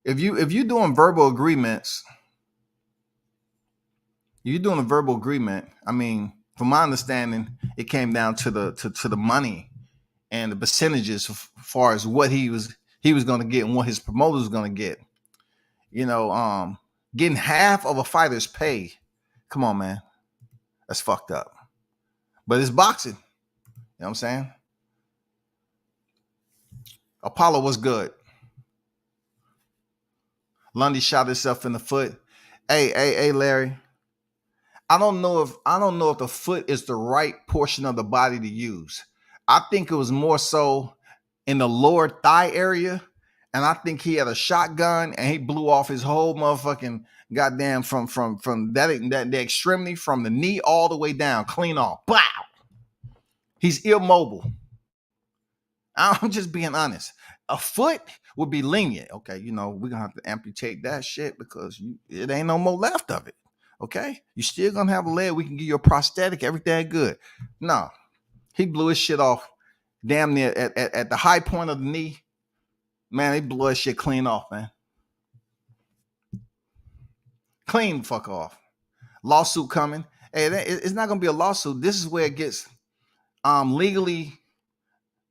If you're doing verbal agreements, you're doing a verbal agreement. From my understanding, it came down to the money and the percentages as far as what he was going to get and what his promoter was going to get. Getting half of a fighter's pay. Come on, man. That's fucked up. But it's boxing. You know what I'm saying? Apollo was good. Lundy shot himself in the foot. Hey, Larry. I don't know if the foot is the right portion of the body to use. I think it was more so in the lower thigh area. And I think he had a shotgun and he blew off his whole motherfucking goddamn from that the extremity from the knee all the way down, clean off. Wow. He's immobile. I'm just being honest. A foot would be lenient. Okay, we're gonna have to amputate that shit because it ain't no more left of it. Okay, you still gonna have a leg. We can give you a prosthetic. Everything good. No, he blew his shit off damn near at the high point of the knee. Man, they blow that shit clean off, man. Clean the fuck off. Lawsuit coming. Hey, it's not gonna be a lawsuit. This is where it gets legally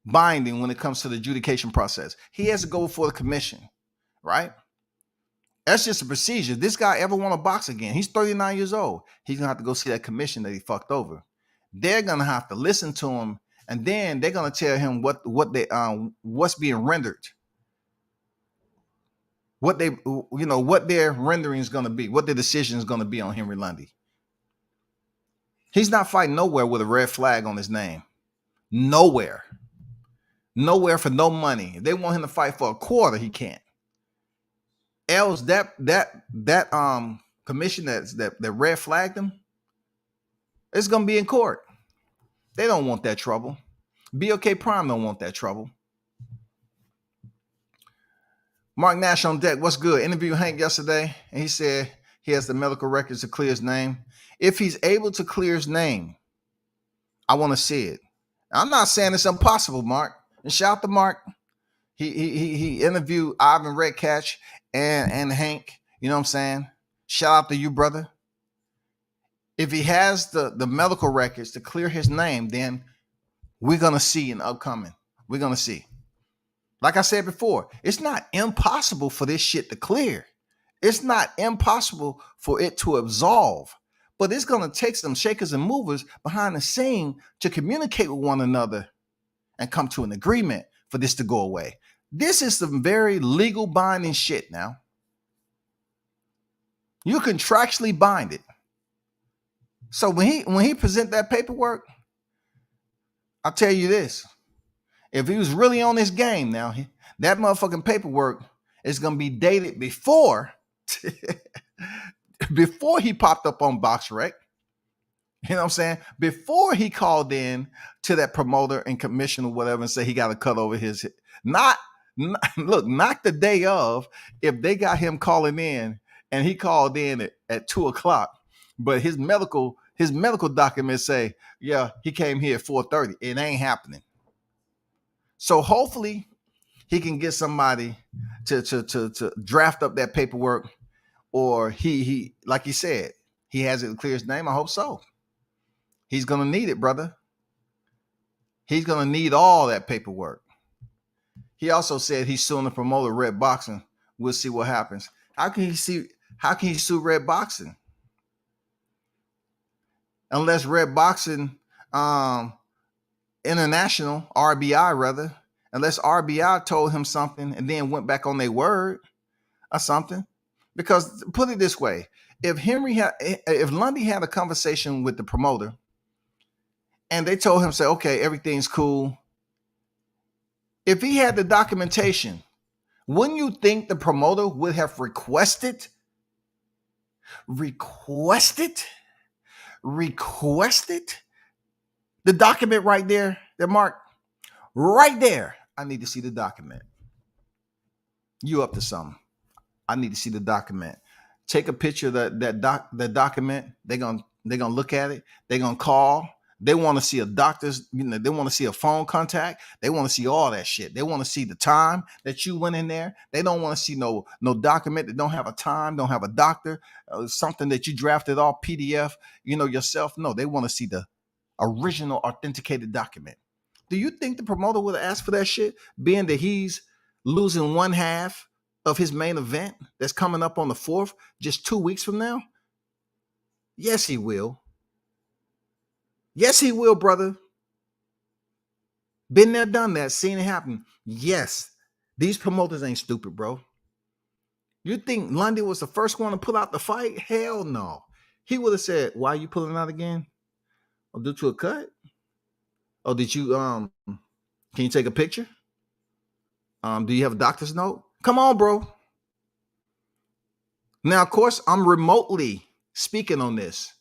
binding when it comes to the adjudication process. He has to go before the commission, right? That's just a procedure. This guy ever want to box again? He's 39 years old. He's gonna have to go see that commission that he fucked over. They're gonna have to listen to him, and then they're gonna tell him what's being rendered, what their rendering is gonna be, what their decision is gonna be on Henry Lundy. He's not fighting nowhere with a red flag on his name. Nowhere for no money. If they want him to fight for a quarter, he can't. Else that commission that red flagged him, it's gonna be in court. They don't want that trouble. BOK Prime don't want that trouble. Mark Nash on deck. What's good? Interviewed Hank yesterday, and he said he has the medical records to clear his name. If he's able to clear his name, I want to see it. I'm not saying it's impossible, Mark. And shout out to Mark. He interviewed Ivan Redcatch and Hank. You know what I'm saying? Shout out to you, brother. If he has the medical records to clear his name, then we're gonna see in upcoming. We're gonna see. Like I said before, it's not impossible for this shit to clear. It's not impossible for it to absolve. But it's gonna take some shakers and movers behind the scene to communicate with one another and come to an agreement for this to go away. This is some very legal binding shit now. You contractually bind it. So when he present that paperwork, I'll tell you this. If he was really on this game now, that motherfucking paperwork is going to be dated before he popped up on BoxRec. You know what I'm saying? Before he called in to that promoter and commission or whatever and say he got to cut over his, not the day of, if they got him calling in and he called in at 2:00, but his medical documents say, yeah, he came here at 4:30. It ain't happening. So hopefully he can get somebody to draft up that paperwork, or he like he said, he has it to clear his name. I hope so. He's gonna need it, brother. He's gonna need all that paperwork. He also said he's suing the promoter Red Boxing. We'll see what happens. How can he sue Red Boxing? Unless Red Boxing International, RBI rather, unless RBI told him something and then went back on their word or something. Because put it this way, if Lundy had a conversation with the promoter and they told him, say, okay, everything's cool. If he had the documentation, wouldn't you think the promoter would have requested the document right there, that Mark, right there? I need to see the document. You up to something? I need to see the document. Take a picture of that document. They're gonna look at it. They're gonna call. They want to see a doctor's, they want to see a phone contact. They want to see all that shit. They want to see the time that you went in there. They don't want to see no document that don't have a time, don't have a doctor, something that you drafted off PDF, yourself. No, they want to see the original authenticated document. Do you think the promoter would have asked for that shit, being that he's losing one half of his main event that's coming up on the 4th, just 2 weeks from now? Yes, he will. Yes, he will, brother. Been there, done that, seen it happen. Yes, these promoters ain't stupid, bro. You think Lundy was the first one to pull out the fight? Hell no. He would have said, why are you pulling out again? Or due to a cut? Or did you, can you take a picture? Do you have a doctor's note? Come on, bro. Now, of course, I'm remotely speaking on this.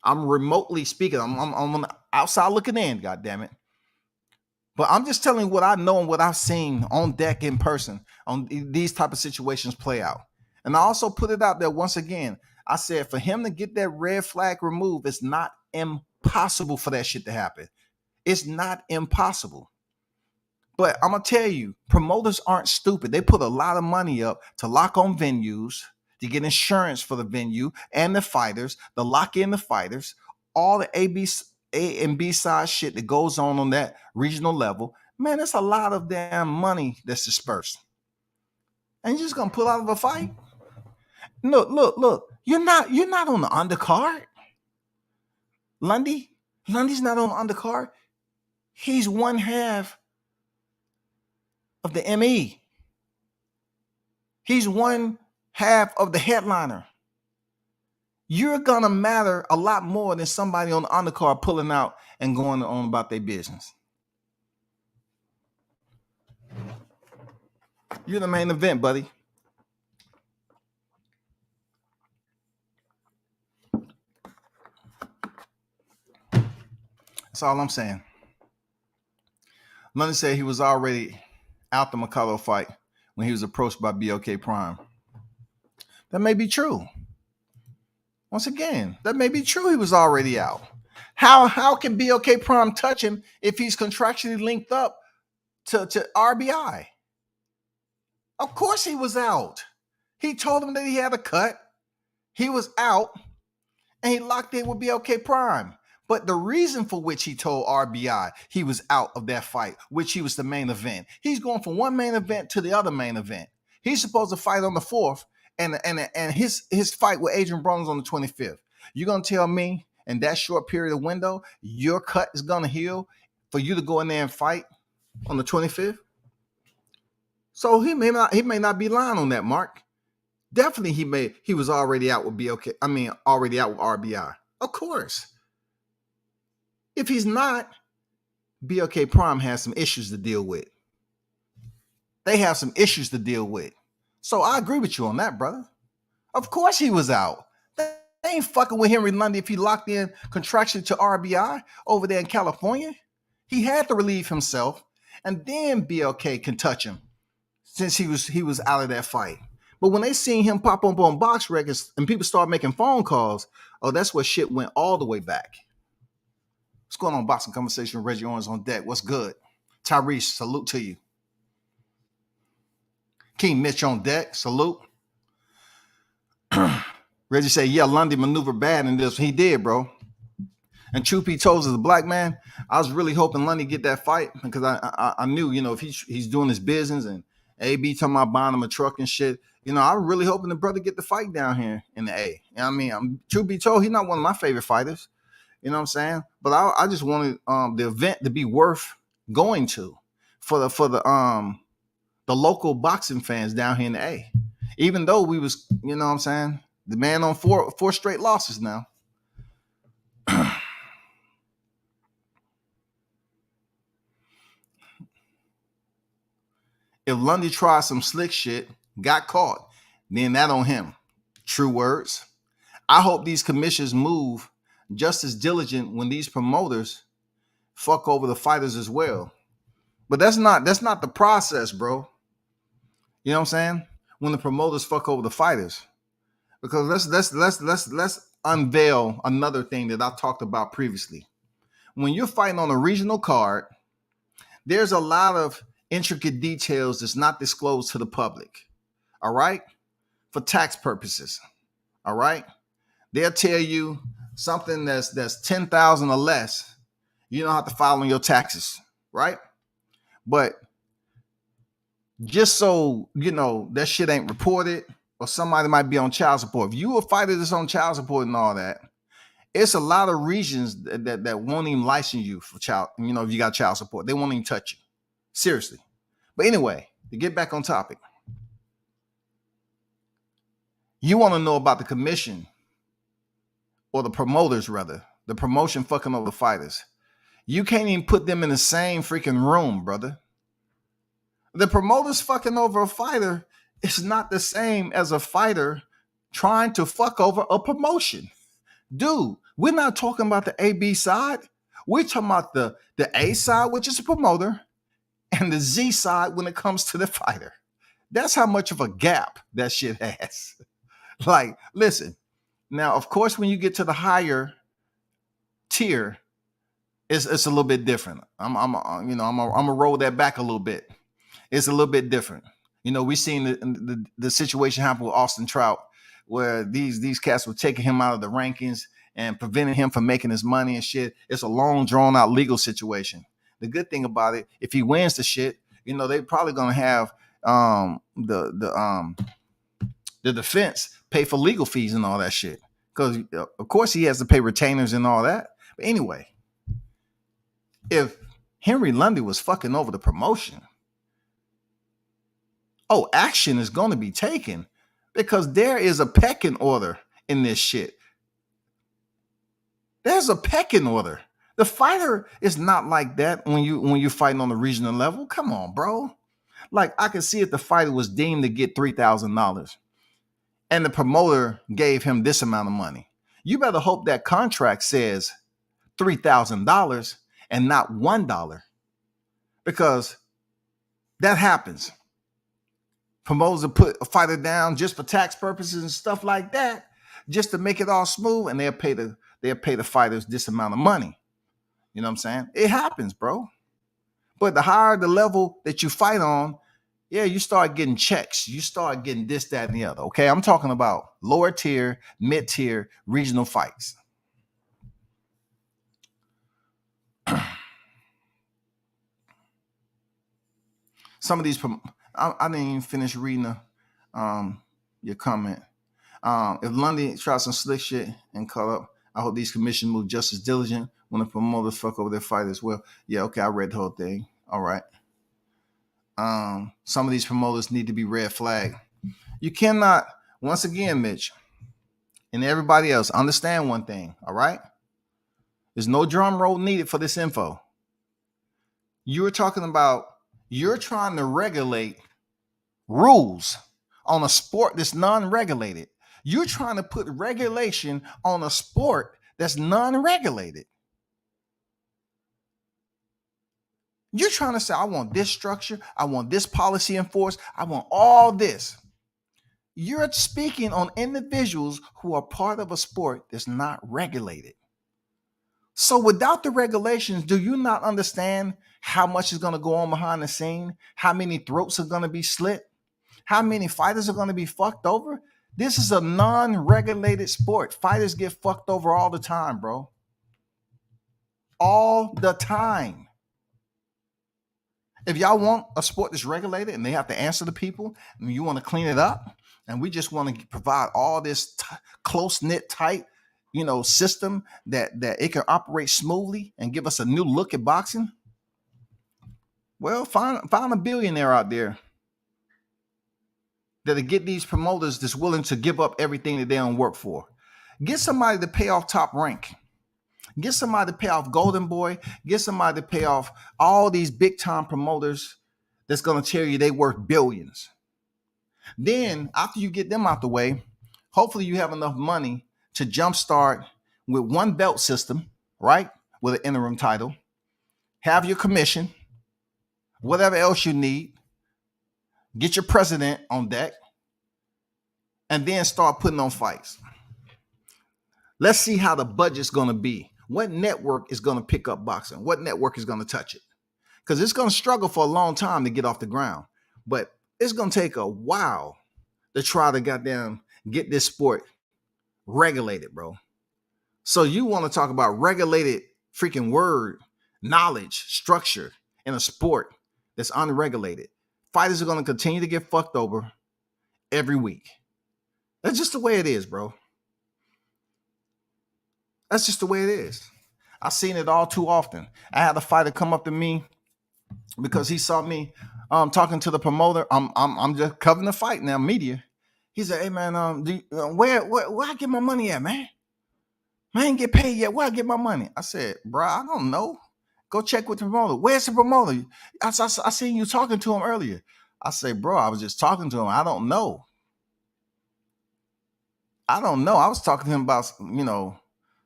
I'm remotely speaking. I'm on the outside looking in, God damn it. But I'm just telling you what I know and what I've seen on deck in person on these type of situations play out. And I also put it out there once again. I said for him to get that red flag removed, it's not impossible for that shit to happen. It's not impossible. But I'm gonna tell you, promoters aren't stupid. They put a lot of money up to lock on venues, to get insurance for the venue and the fighters, to lock in the fighters, all the A and B side shit that goes on that regional level. Man, that's a lot of damn money that's dispersed. And you're just gonna pull out of a fight? Look. You're not on the undercard. Lundy's not on the undercard. He's one half of the ME. He's one half of the headliner. You're gonna matter a lot more than somebody on the undercard pulling out and going on about their business. You're the main event, buddy. That's all I'm saying. Lundy said he was already out the McCullough fight when he was approached by BOK Prime. That may be true. Once again, that may be true. He was already out. How can BOK Prime touch him if he's contractually linked up to RBI? Of course he was out. He told him that he had a cut. He was out, and he locked in with BOK Prime. But the reason for which he told RBI he was out of that fight, which he was the main event, he's going from one main event to the other main event. He's supposed to fight on the 4th, and his fight with Adrian Broner on the 25th. You're going to tell me in that short period of window, your cut is going to heal for you to go in there and fight on the 25th? So he may not be lying on that, Mark. Definitely he was already out with already out with RBI. Of course. If he's not, BOK Prime has some issues to deal with. They have some issues to deal with. So I agree with you on that, brother. Of course he was out. They ain't fucking with Henry Lundy if he locked in contraction to RBI over there in California. He had to relieve himself, and then BLK can touch him since he was out of that fight. But when they seen him pop up on box records and people start making phone calls, oh, that's where shit went all the way back. What's going on, Boxing Conversation? Reggie Owens on deck. What's good? Tyrese, salute to you. King Mitch on deck, salute. Reggie said, yeah, Lundy maneuvered bad in this. He did, bro. And truth be told, as a black man, I was really hoping Lundy get that fight because I knew, if he's doing his business and AB talking about buying him a truck and shit, I'm really hoping the brother get the fight down here in the A. You know what I mean? Truth be told, he's not one of my favorite fighters. You know what I'm saying? But I just wanted the event to be worth going to for the local boxing fans down here in the A. Even though we was, you know what I'm saying, the man on four straight losses now. If Lundy tried some slick shit, got caught, then that on him. True words. I hope these commissions move just as diligent when these promoters fuck over the fighters as well. But that's not the process, bro. You know what I'm saying? When the promoters fuck over the fighters. Because let's unveil another thing that I talked about previously. When you're fighting on a regional card, there's a lot of intricate details that's not disclosed to the public. All right? For tax purposes. All right? They'll tell you something that's 10,000 or less, you don't have to file on your taxes, right? But just so that shit ain't reported, or somebody might be on child support. If you a fighter that's on child support and all that, it's a lot of regions that won't even license you for child. If you got child support, they won't even touch you. Seriously. But anyway, to get back on topic, you want to know about the commission. Or the promoters, rather. The promotion fucking over the fighters. You can't even put them in the same freaking room, brother. The promoters fucking over a fighter is not the same as a fighter trying to fuck over a promotion. Dude, we're not talking about the AB side. We're talking about the A side, which is a promoter, and the Z side when it comes to the fighter. That's how much of a gap that shit has. Like, listen. Now, of course, when you get to the higher tier, it's a little bit different. I'm gonna roll that back a little bit. It's a little bit different. We seen the situation happen with Austin Trout, where these cats were taking him out of the rankings and preventing him from making his money and shit. It's a long, drawn out legal situation. The good thing about it, if he wins the shit, they probably gonna have the defense pay for legal fees and all that shit. Because of course he has to pay retainers and all that. But anyway, if Henry Lundy was fucking over the promotion, action is going to be taken, because there is a pecking order in this shit. There's a pecking order. The fighter is not like that when you're fighting on the regional level. Come on, bro. Like, I could see if the fighter was deemed to get $3,000 and the promoter gave him this amount of money. You better hope that contract says $3,000 and not $1, because that happens. Promoters will put a fighter down just for tax purposes and stuff like that, just to make it all smooth, and they'll pay the fighters this amount of money. You know what I'm saying? It happens, bro. But the higher the level that you fight on, you start getting checks. You start getting this, that, and the other. Okay, I'm talking about lower tier, mid tier, regional fights. Some of these, I didn't even finish reading your comment. If Lundy tries some slick shit and caught up, I hope these commissions move just as diligent when the promoters fuck over their fight as well. Yeah, okay, I read the whole thing. All right. Some of these promoters need to be red flagged. You cannot, once again, Mitch, and everybody else, understand one thing, all right? There's no drum roll needed for this info. You're talking about, you're trying to regulate rules on a sport that's non-regulated. You're trying to put regulation on a sport that's non-regulated. You're trying to say, I want this structure, I want this policy enforced, I want all this. You're speaking on individuals who are part of a sport that's not regulated. So without the regulations, do you not understand how much is going to go on behind the scene? How many throats are going to be slit? How many fighters are going to be fucked over? This is a non-regulated sport. Fighters get fucked over all the time, bro. All the time. If y'all want a sport that's regulated and they have to answer to people, and you want to clean it up, and we just want to provide all this close-knit, tight, system that it can operate smoothly and give us a new look at boxing, well, find a billionaire out there that'll get these promoters that's willing to give up everything that they don't work for. Get somebody to pay off Top Rank. Get somebody to pay off Golden Boy. Get somebody to pay off all these big time promoters that's going to tell you they worth billions. Then after you get them out the way, hopefully you have enough money to jumpstart with one belt system, right? With an interim title. Have your commission, whatever else you need. Get your president on deck, and then start putting on fights. Let's see how the budget's going to be. What network is going to pick up boxing? What network is going to touch it? Because it's going to struggle for a long time to get off the ground. But it's going to take a while to try to goddamn get this sport regulated, bro. So you want to talk about regulated freaking word, knowledge, structure in a sport that's unregulated. Fighters are going to continue to get fucked over every week. That's just the way it is, bro. That's just the way it is. I've seen it all too often. I had a fighter come up to me because he saw me talking to the promoter. I'm just covering the fight now, media. He said, "Hey man, where I get my money at, man? I ain't get paid yet. Where I get my money?" I said, "Bro, I don't know. Go check with the promoter. Where's the promoter? I seen you talking to him earlier." I say, "Bro, I was just talking to him. I don't know. I was talking to him about,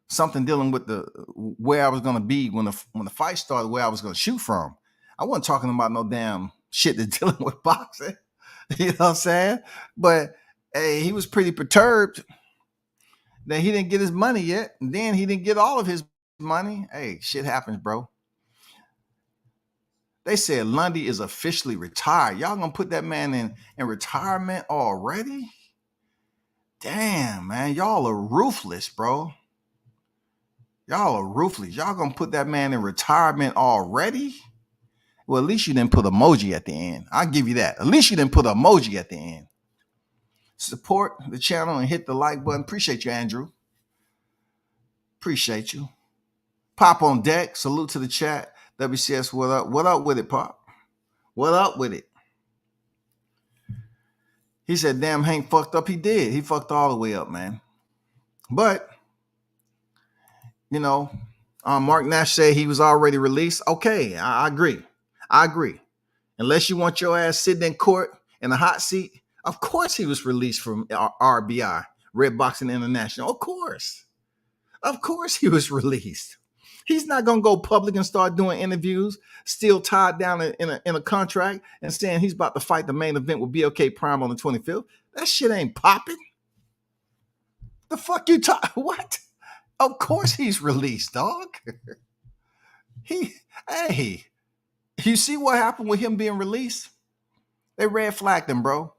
something dealing with where I was going to be when the fight started, where I was going to shoot from. I wasn't talking about no damn shit that's dealing with boxing." You know what I'm saying? But hey, he was pretty perturbed that he didn't get his money yet. And then he didn't get all of his money. Hey, shit happens, bro. They said Lundy is officially retired. Y'all gonna put that man in retirement already? Damn, man. Y'all are ruthless, bro. Y'all are ruthless. Y'all gonna put that man in retirement already? Well, at least you didn't put emoji at the end. I'll give you that. At least you didn't put emoji at the end. Support the channel and hit the like button. Appreciate you, Andrew. Appreciate you. Pop on deck. Salute to the chat. WCS, what up? What up with it, Pop? What up with it? He said, damn, Hank fucked up. He did. He fucked all the way up, man. But, you know, Mark Nash said he was already released. Okay, I agree. I agree. Unless you want your ass sitting in court in a hot seat, of course he was released from RBI, Red Boxing International. Of course. Of course he was released. He's not going to go public and start doing interviews, still tied down in a contract and saying he's about to fight the main event with BLK Prime on the 25th. That shit ain't popping. The fuck you talk? What? Of course he's released, dog. Hey, you see what happened with him being released? They red flagged him, bro.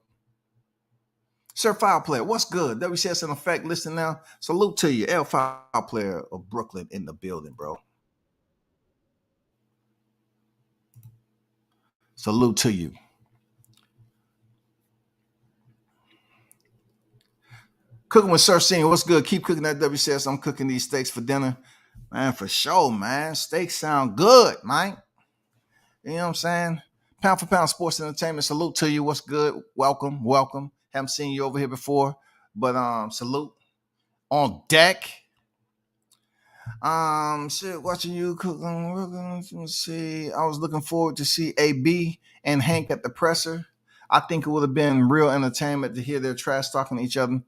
Sir File Player, what's good? WCS in effect, listen now. Salute to you. L File Player of Brooklyn in the building, bro. Salute to you. Cooking with Sir Senior, what's good? Keep cooking that WCS. I'm cooking these steaks for dinner. Man, for sure, man. Steaks sound good, man. You know what I'm saying? Pound for pound sports entertainment. Salute to you. What's good? Welcome, welcome. Haven't seen you over here before, but salute. On deck. Shit, watching you cook. Let me see. I was looking forward to see AB and Hank at the presser. I think it would have been real entertainment to hear their trash talking to each other.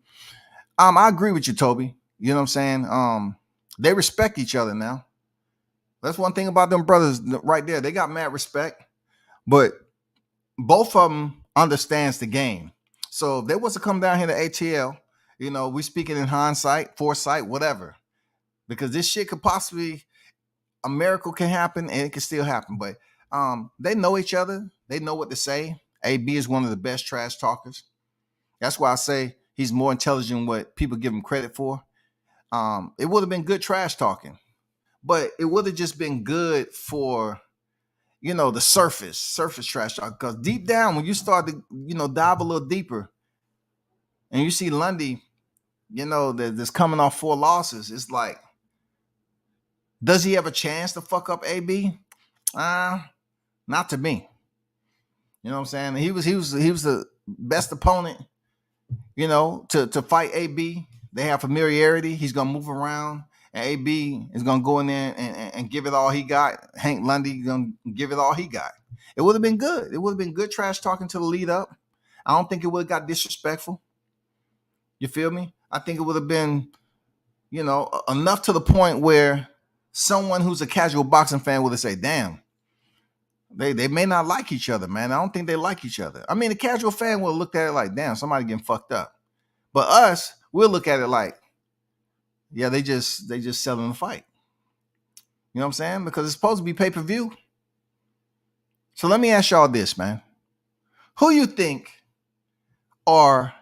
I agree with you, Toby. You know what I'm saying? They respect each other now. That's one thing about them brothers right there. They got mad respect, but both of them understands the game. So if they was to come down here to ATL, you know, we speaking in hindsight, foresight, whatever, because this shit could possibly, a miracle can happen and it can still happen. But they know each other. They know what to say. AB is one of the best trash talkers. That's why I say he's more intelligent than what people give him credit for. It would have been good trash talking, but it would have just been good for, you know, the surface trash talk. Because deep down, when you start to, you know, dive a little deeper and you see Lundy, you know, that's coming off 4 losses, it's like, does he have a chance to fuck up AB? Not to me. You know what I'm saying? He was the best opponent, you know, to fight AB. They have familiarity. He's gonna move around, and AB is gonna go in there and give it all he got. Hank Lundy gonna give it all he got. It would have been good. It would have been good trash talking to the lead up. I don't think it would have got disrespectful. You feel me? I think it would have been, you know, enough to the point where someone who's a casual boxing fan would have said, damn, they may not like each other, man. I don't think they like each other. I mean, a casual fan will look at it like, damn, somebody getting fucked up. But us, we'll look at it like, yeah, they just selling the fight. You know what I'm saying? Because it's supposed to be pay-per-view. So let me ask y'all this, man. Who you think, or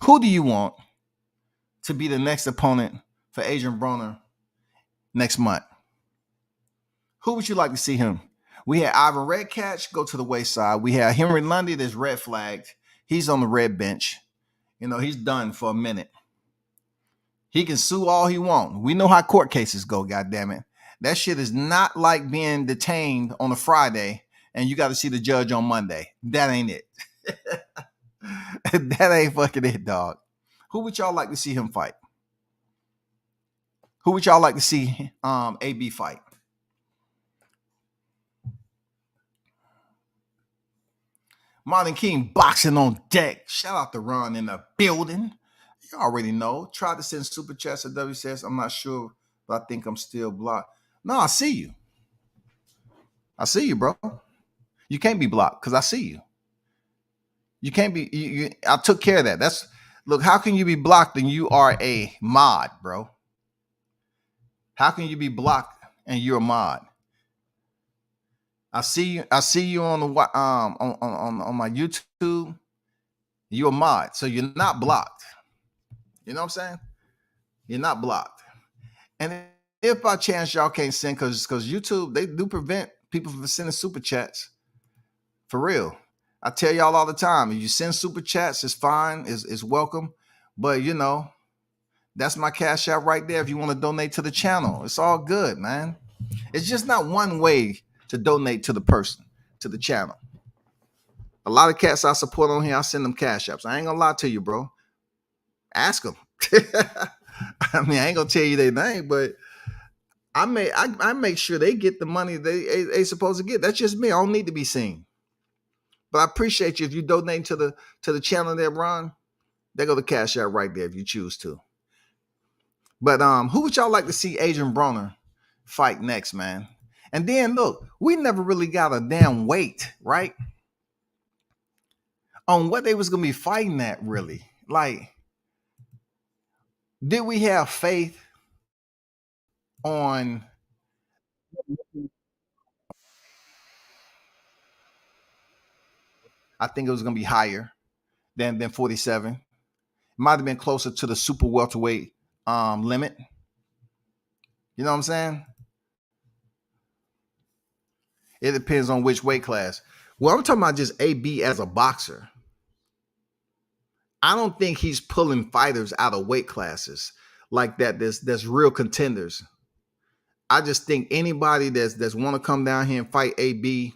who do you want to be the next opponent for Adrian Broner next month? Who would you like to see him? We had Ivan Redcatch go to the wayside. We had Henry Lundy that's red flagged. He's on the red bench. You know, he's done for a minute. He can sue all he wants. We know how court cases go, goddammit. That shit is not like being detained on a Friday and you got to see the judge on Monday. That ain't it. That ain't fucking it, dog. Who would y'all like to see him fight? Who would y'all like to see AB fight? Martin King boxing on deck. Shout out to Ron in the building. You already know. Tried to send super chats to WCS. I'm not sure, but I think I'm still blocked. No, I see you. I see you, bro. You can't be blocked because I see you. You can't be. I took care of that. Look. How can you be blocked and you are a mod, bro? How can you be blocked and you're a mod? I see you. I see you on the on my YouTube. You're a mod, so you're not blocked. You know what I'm saying? You're not blocked. And if by chance y'all can't send, because YouTube, they do prevent people from sending super chats. For real. I tell y'all all the time, if you send super chats, it's fine, it's welcome. But you know, that's my cash out right there if you want to donate to the channel. It's all good, man. It's just not one way to donate to the person, to the channel. A lot of cats I support on here, I send them cash apps. I ain't gonna lie to you, bro. Ask them. I mean, I ain't gonna tell you their name, but I make sure they get the money they supposed to get. That's just me. I don't need to be seen. But I appreciate you if you donate to the channel there, Ron. There go the cash out right there if you choose to. But who would y'all like to see Adrian Broner fight next, man? And then look, we never really got a damn weight, right? On what they was gonna be fighting at, really. Like, did we have faith on? I think it was gonna be higher than 47. Might have been closer to the super welterweight limit. You know what I'm saying? It depends on which weight class. Well, I'm talking about just AB as a boxer. I don't think he's pulling fighters out of weight classes like that. There's real contenders. I just think anybody that's want to come down here and fight AB,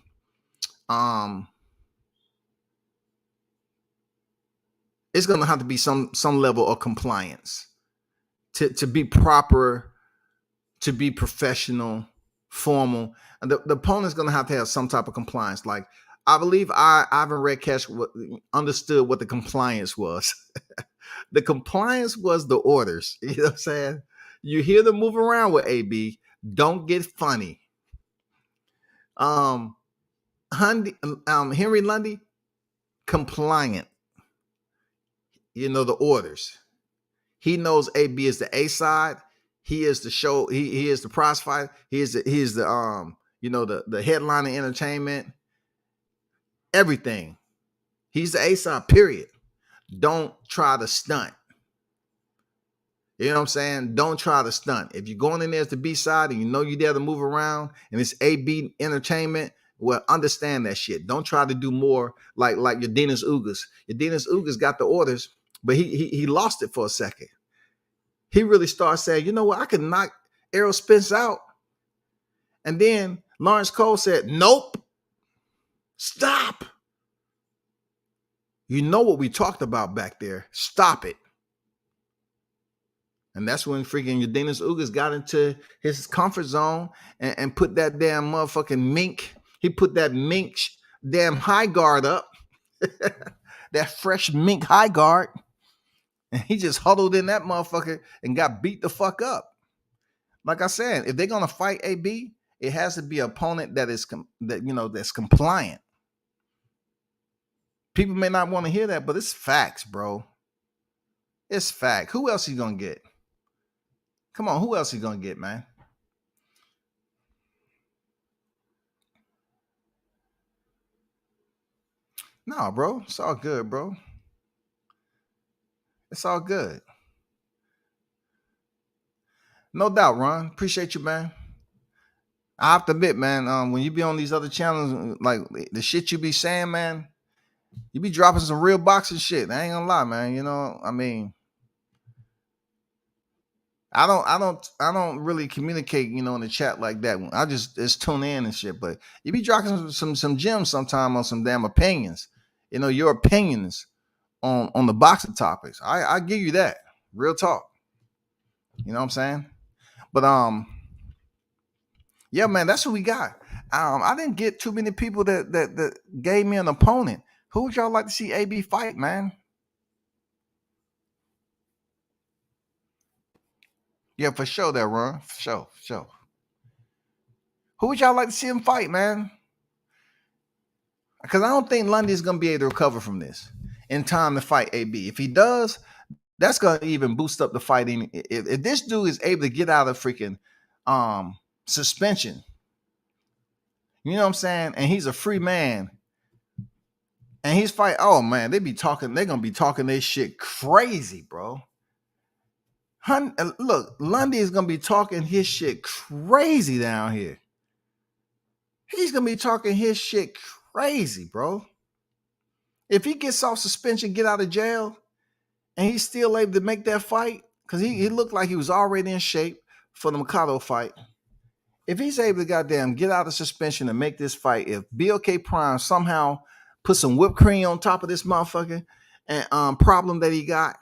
um, it's gonna have to be some level of compliance to be proper, to be professional, formal. And the opponent's gonna have to have some type of compliance. Like I believe Ivan Redcash understood what the compliance was. The compliance was the orders. You know what I'm saying? You hear them move around with AB. Don't get funny. Henry Lundy, compliant. You know the orders. He knows AB is the A side. He is the show. He is the prize fighter. He is the the headline of entertainment. Everything. He's the A side. Period. Don't try to stunt. You know what I'm saying? Don't try to stunt. If you're going in there as the B side and you know you're there to move around and it's AB entertainment, well, understand that shit. Don't try to do more like your Dennis Ugas. Your Dennis Ugas got the orders, but he lost it for a second. He really started saying, you know what, I could knock Errol Spence out. And then Lawrence Cole said, nope, stop. You know what we talked about back there. Stop it. And that's when freaking Dennis Ugas got into his comfort zone and put that damn motherfucking mink. He put that mink damn high guard up. That fresh mink high guard. And he just huddled in that motherfucker and got beat the fuck up. Like I said, if they're gonna fight AB, it has to be an opponent that's compliant. People may not want to hear that, but it's facts, bro. It's fact. Who else he gonna get? Come on, who else he gonna get, man? No, bro. It's all good, bro. It's all good. No doubt, Ron. Appreciate you, man. I have to admit, man, when you be on these other channels, like the shit you be saying, man, you be dropping some real boxing shit. I ain't gonna lie, man. You know, I mean, I don't really communicate, in the chat like that. I just tune in and shit. But you be dropping some gems sometime on some damn opinions. Your opinions on the boxing topics. I give you that. Real talk. You know what I'm saying? But yeah, man, that's what we got. I didn't get too many people that gave me an opponent. Who would y'all like to see AB fight, man? Yeah, for sure, that Ron. For sure. Who would y'all like to see him fight, man? Because I don't think Lundy is gonna be able to recover from this in time to fight AB. If he does, that's gonna even boost up the fighting. If this dude is able to get out of freaking suspension. You know what I'm saying? And he's a free man. And he's fighting. Oh man, they're gonna be talking this shit crazy, bro. Look, Lundy is gonna be talking his shit crazy down here. He's gonna be talking his shit crazy, bro. If he gets off suspension, get out of jail, and he's still able to make that fight, because he looked like he was already in shape for the Mikado fight. If he's able to goddamn get out of suspension and make this fight, if BOK Prime somehow put some whipped cream on top of this motherfucker and problem that he got,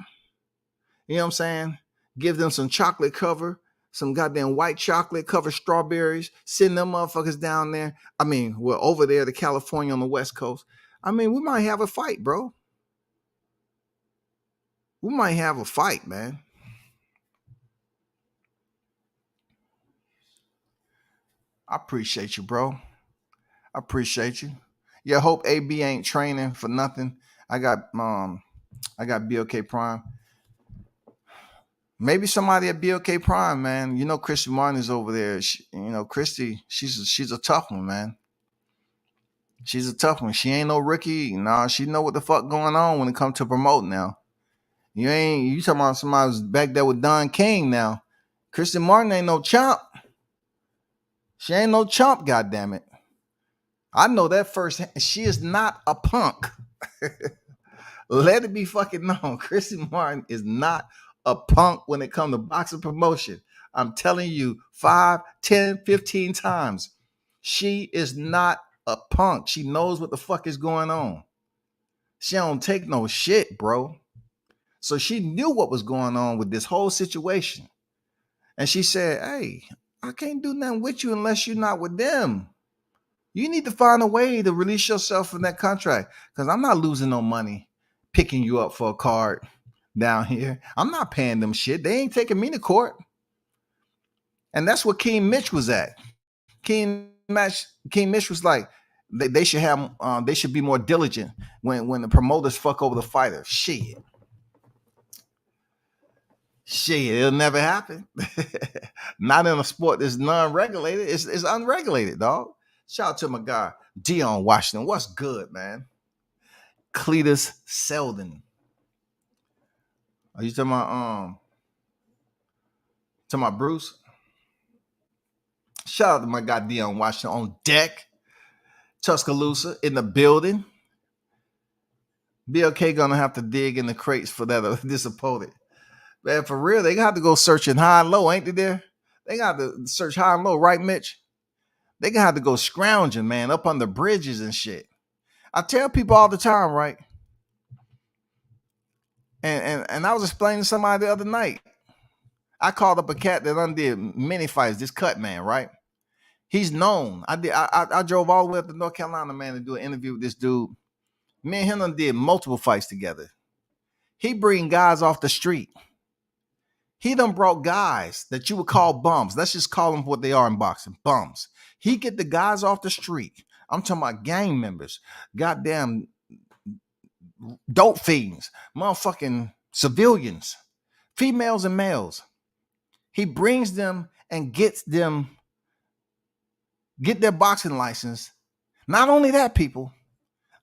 you know what I'm saying? Give them some chocolate cover, some goddamn white chocolate covered strawberries, send them motherfuckers down there. I mean, we're over there to California on the West Coast. I mean, we might have a fight, bro. We might have a fight, man. I appreciate you, bro. I appreciate you. Yeah, hope AB ain't training for nothing. I got BOK Prime. Maybe somebody at BOK Prime, man. You know, Christy Martin is over there. Christy, she's a tough one, man. She's a tough one. She ain't no rookie. Nah, she know what the fuck going on when it comes to promoting now. You talking about somebody who's back there with Don King now. Christy Martin ain't no chump. She ain't no chump, goddammit. I know that first. She is not a punk. Let it be fucking known. Christy Martin is not a punk when it comes to boxing promotion. I'm telling you 5, 10, 15 times. She is not a punk. She knows what the fuck is going on. She don't take no shit, bro. So she knew what was going on with this whole situation. And she said, hey, I can't do nothing with you unless you're not with them. You need to find a way to release yourself from that contract, because I'm not losing no money picking you up for a card down here. I'm not paying them shit. They ain't taking me to court. And that's what King Mitch was at. King Mitch was like, they should be more diligent when the promoters fuck over the fighter. Shit, it'll never happen. Not in a sport that's non-regulated. It's unregulated, dog. Shout out to my guy Dion Washington. What's good, man? Cletus Selden. Are you talking about Bruce? Shout out to my guy Dion Washington on deck. Tuscaloosa in the building. BLK gonna have to dig in the crates for that disappointed. Man, for real, they got to go searching high and low, ain't they there? They got to search high and low, right, Mitch? They gonna have to go scrounging, man, up on the bridges and shit. I tell people all the time, right? And I was explaining to somebody the other night. I called up a cat that undid many fights, this cut man, right? He's known. I drove all the way up to North Carolina, man, to do an interview with this dude. Me and him did multiple fights together. He bring guys off the street. He done brought guys that you would call bums. Let's just call them what they are in boxing, bums. He get the guys off the street. I'm talking about gang members, goddamn dope fiends, motherfucking civilians, females and males. He brings them and get their boxing license. Not only that, people,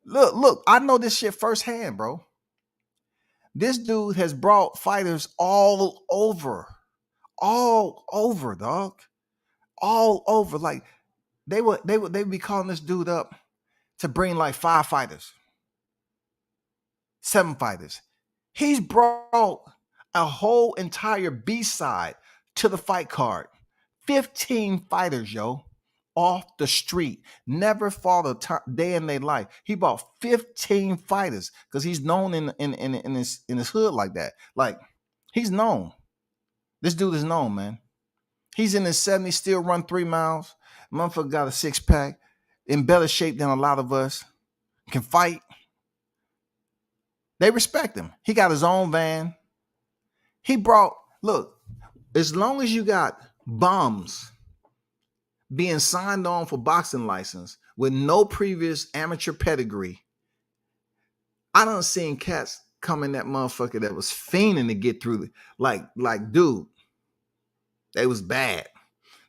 look, I know this shit firsthand, bro. This dude has brought fighters all over, dog. All over. Like they would be calling this dude up to bring like 5 fighters, 7 fighters. He's brought a whole entire B-side to the fight card. 15 fighters, yo, off the street. Never fought a day in their life. He bought 15 fighters because he's known in his hood like that. Like, he's known. This dude is known, man. He's in his 70s, still run 3 miles. Motherfucker got a 6-pack, in better shape than a lot of us. Can fight. They respect him. He got his own van. He brought, look, as long as you got bums being signed on for boxing license with no previous amateur pedigree, I done seen cats come in that motherfucker that was fiending to get through. Like, dude, they was bad.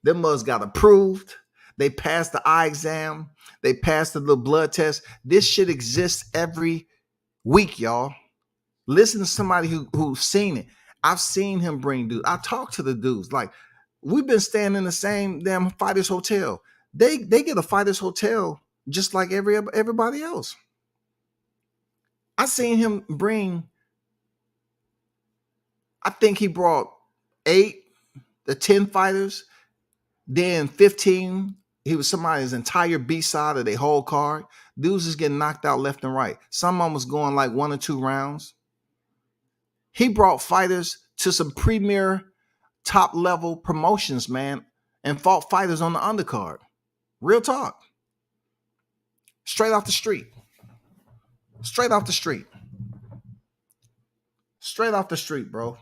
Them mugs got approved. They passed the eye exam. They passed the little blood test. This shit exists every week, y'all. Listen to somebody who's seen it. I've seen him bring dudes. I talk to the dudes. Like, we've been staying in the same damn Fighters Hotel. They get a Fighters Hotel just like everybody else. I seen him bring, I think he brought 8 to 10 fighters, then 15. He was somebody's entire B side of their whole card. Dudes is getting knocked out left and right. Some of them was going like 1 or 2 rounds. He brought fighters to some premier top level promotions, man, and fought fighters on the undercard. Real talk. Straight off the street. Straight off the street. Straight off the street, bro.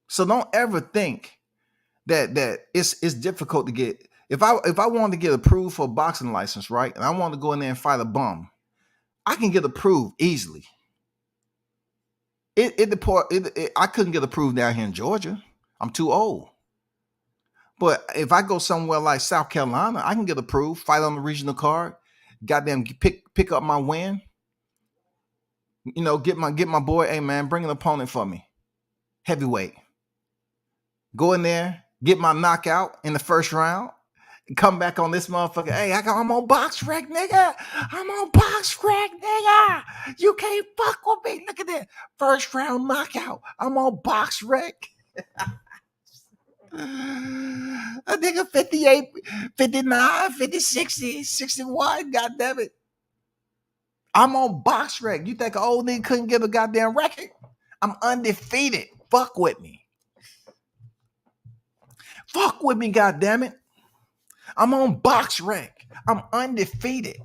So don't ever think that it's difficult to get. If I wanted to get approved for a boxing license, right, and I want to go in there and fight a bum, I can get approved easily. I couldn't get approved down here in Georgia. I'm too old. But if I go somewhere like South Carolina, I can get approved, fight on the regional card, goddamn pick up my win. You know, get my boy, hey man, bring an opponent for me. Heavyweight. Go in there, get my knockout in the first round, and come back on this motherfucker. Hey, I'm on box rec, nigga. I'm on box rec, nigga. You can't fuck with me. Look at that. First round knockout. I'm on box rec. A nigga 58, 59, 50, 60, 61, goddamn it. I'm on box rec. You think an old nigga couldn't get a goddamn record? I'm undefeated. Fuck with me. Fuck with me, goddamn it. I'm on box rec. I'm undefeated.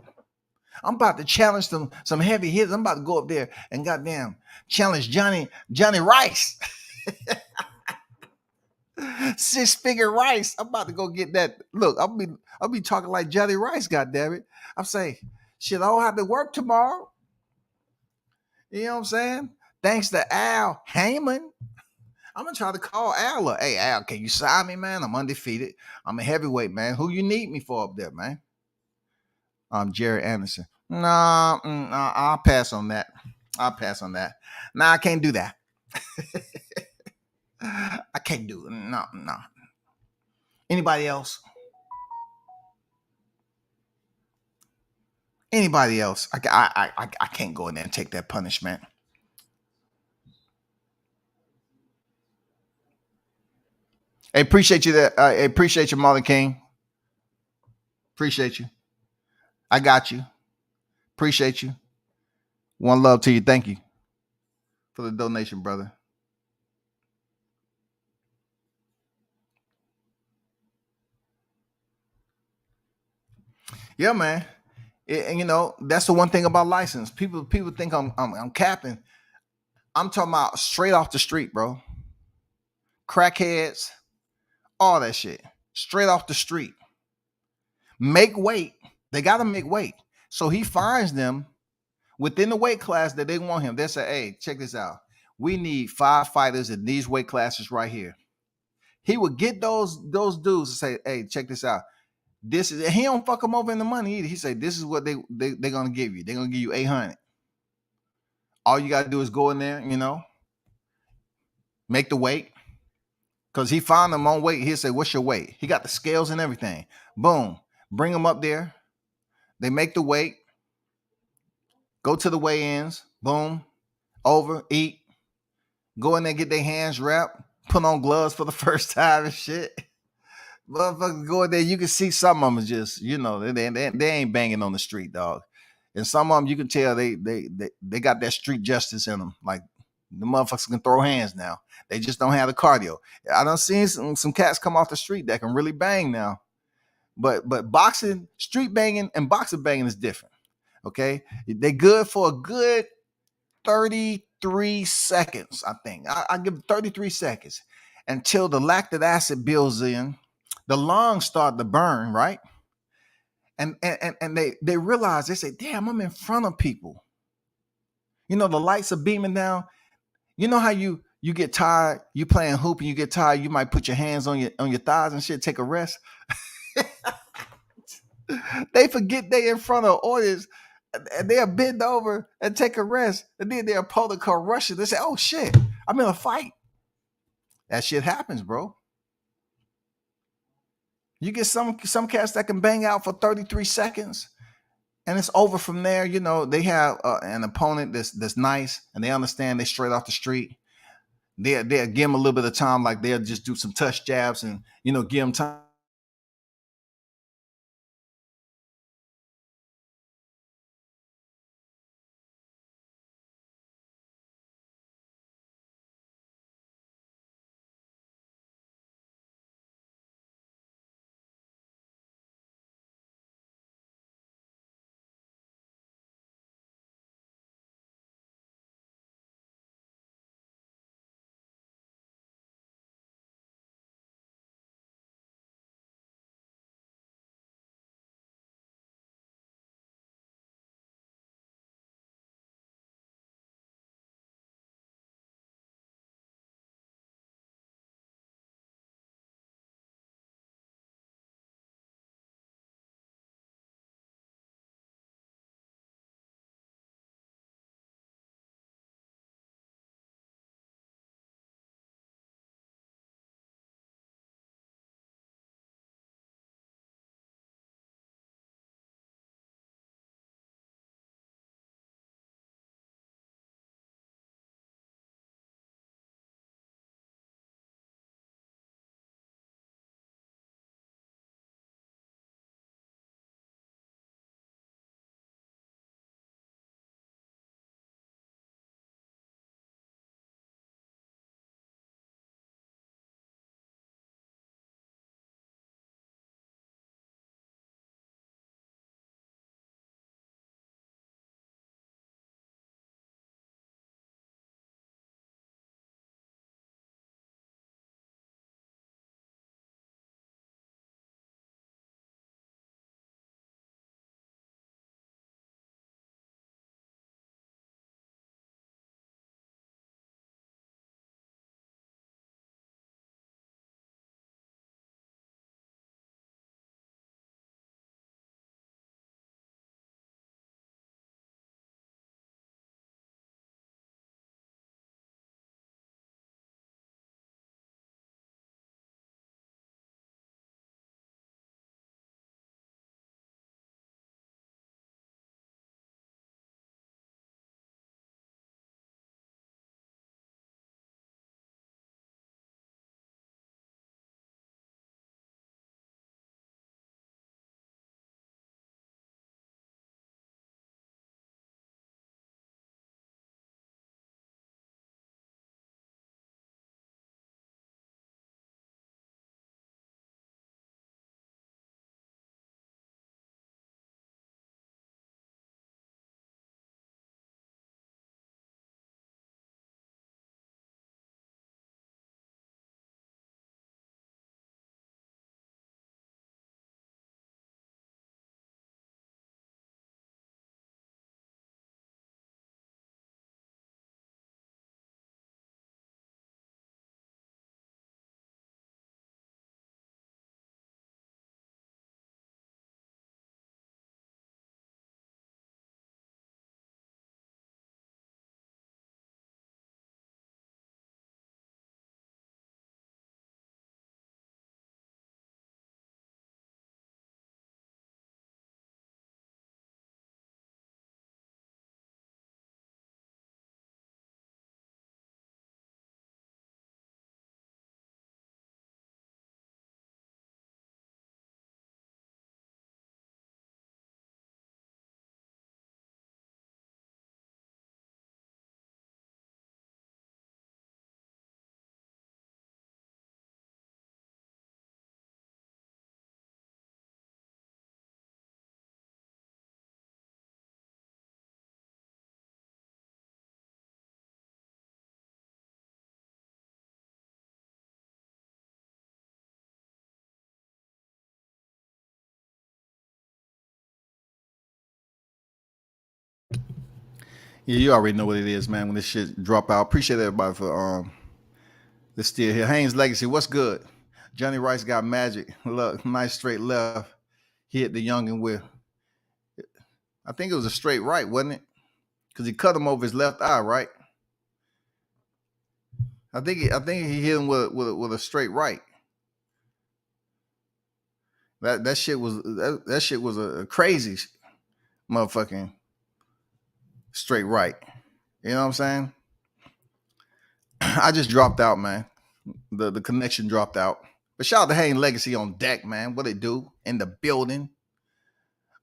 I'm about to challenge some heavy hitters. I'm about to go up there and goddamn challenge Johnny Rice. 6-figure Rice. I'm about to go get that. Look, I'll be talking like Johnny Rice, goddamn it. I'm saying, shit, I don't have to work tomorrow. You know what I'm saying? Thanks to Al Heyman. I'm gonna try to call Al. Hey, Al, can you sign me, man? I'm undefeated. I'm a heavyweight, man. Who you need me for up there, man? I'm Jerry Anderson. Nah, I'll pass on that. Nah, I can't do that. I can't do it. No. Anybody else? Anybody else? I can't go in there and take that punishment. Hey, appreciate you that. I appreciate you, Marlon King. Appreciate you. I got you. Appreciate you. One love to you. Thank you for the donation, brother. Yeah, man. And you know, that's the one thing about license. People think I'm capping. I'm talking about straight off the street, bro. Crackheads, all that shit. Straight off the street. Make weight. They gotta make weight. So he finds them within the weight class that they want him. They say, hey, check this out. We need 5 fighters in these weight classes right here. He would get those dudes to say, hey, check this out. This is, he don't fuck them over in the money either. He say, this is what they're gonna give you. They're gonna give you 800. All you gotta do is go in there, you know, make the weight. Cause he found them on weight. He'll say, what's your weight? He got the scales and everything. Boom. Bring them up there. They make the weight. Go to the weigh-ins. Boom. Over. Eat. Go in there, get their hands wrapped. Put on gloves for the first time and shit. Motherfuckers go in there. You can see some of them just, you know, they ain't banging on the street, dog. And some of them you can tell they got that street justice in them. Like the motherfuckers can throw hands now. They just don't have the cardio. I done seen some cats come off the street that can really bang now. But boxing, street banging and boxing banging is different. Okay? They good for a good 33 seconds, I think. I give 33 seconds until the lactic acid builds in. The lungs start to burn, right? And they realize, they say, damn, I'm in front of people. You know, the lights are beaming down. You know how you You get tired, you playing hoop and you get tired, you might put your hands on your thighs and shit, take a rest. They forget they in front of audience and they'll bend over and take a rest. And then their opponent come rushing. They say, oh shit, I'm in a fight. That shit happens, bro. You get some cats that can bang out for 33 seconds and it's over from there. You know, they have an opponent that's nice and they understand they straight off the street. They'll give them a little bit of time, like they'll just do some touch jabs and, you know, give them time. Yeah, you already know what it is, man. When this shit drop out, appreciate everybody for Let's still here. Haynes Legacy, what's good? Johnny Rice got magic. Look, nice straight left. He hit the youngin with, I think it was a straight right, wasn't it? Because he cut him over his left eye, right? I think he hit him with a straight right. That shit was that shit was a crazy motherfucking straight right. You know what I'm saying? I just dropped out, man. The connection dropped out. But shout out to Haynes Legacy on deck, man. What they do in the building.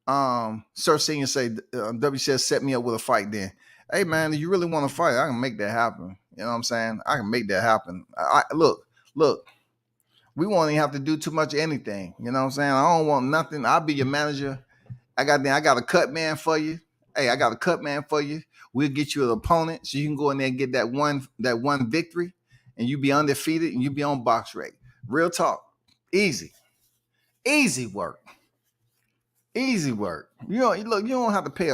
Sir Senior say WCS set me up with a fight then. Hey man, if you really want to fight, I can make that happen. You know what I'm saying? I can make that happen. Look, we won't even have to do too much of anything. You know what I'm saying? I don't want nothing. I'll be your manager. I got a cut man for you. Hey, I got a cut man for you. We'll get you an opponent so you can go in there and get that one victory, and you be undefeated and you be on box rate. Real talk, easy work. Easy work. You know, look, you don't have to pay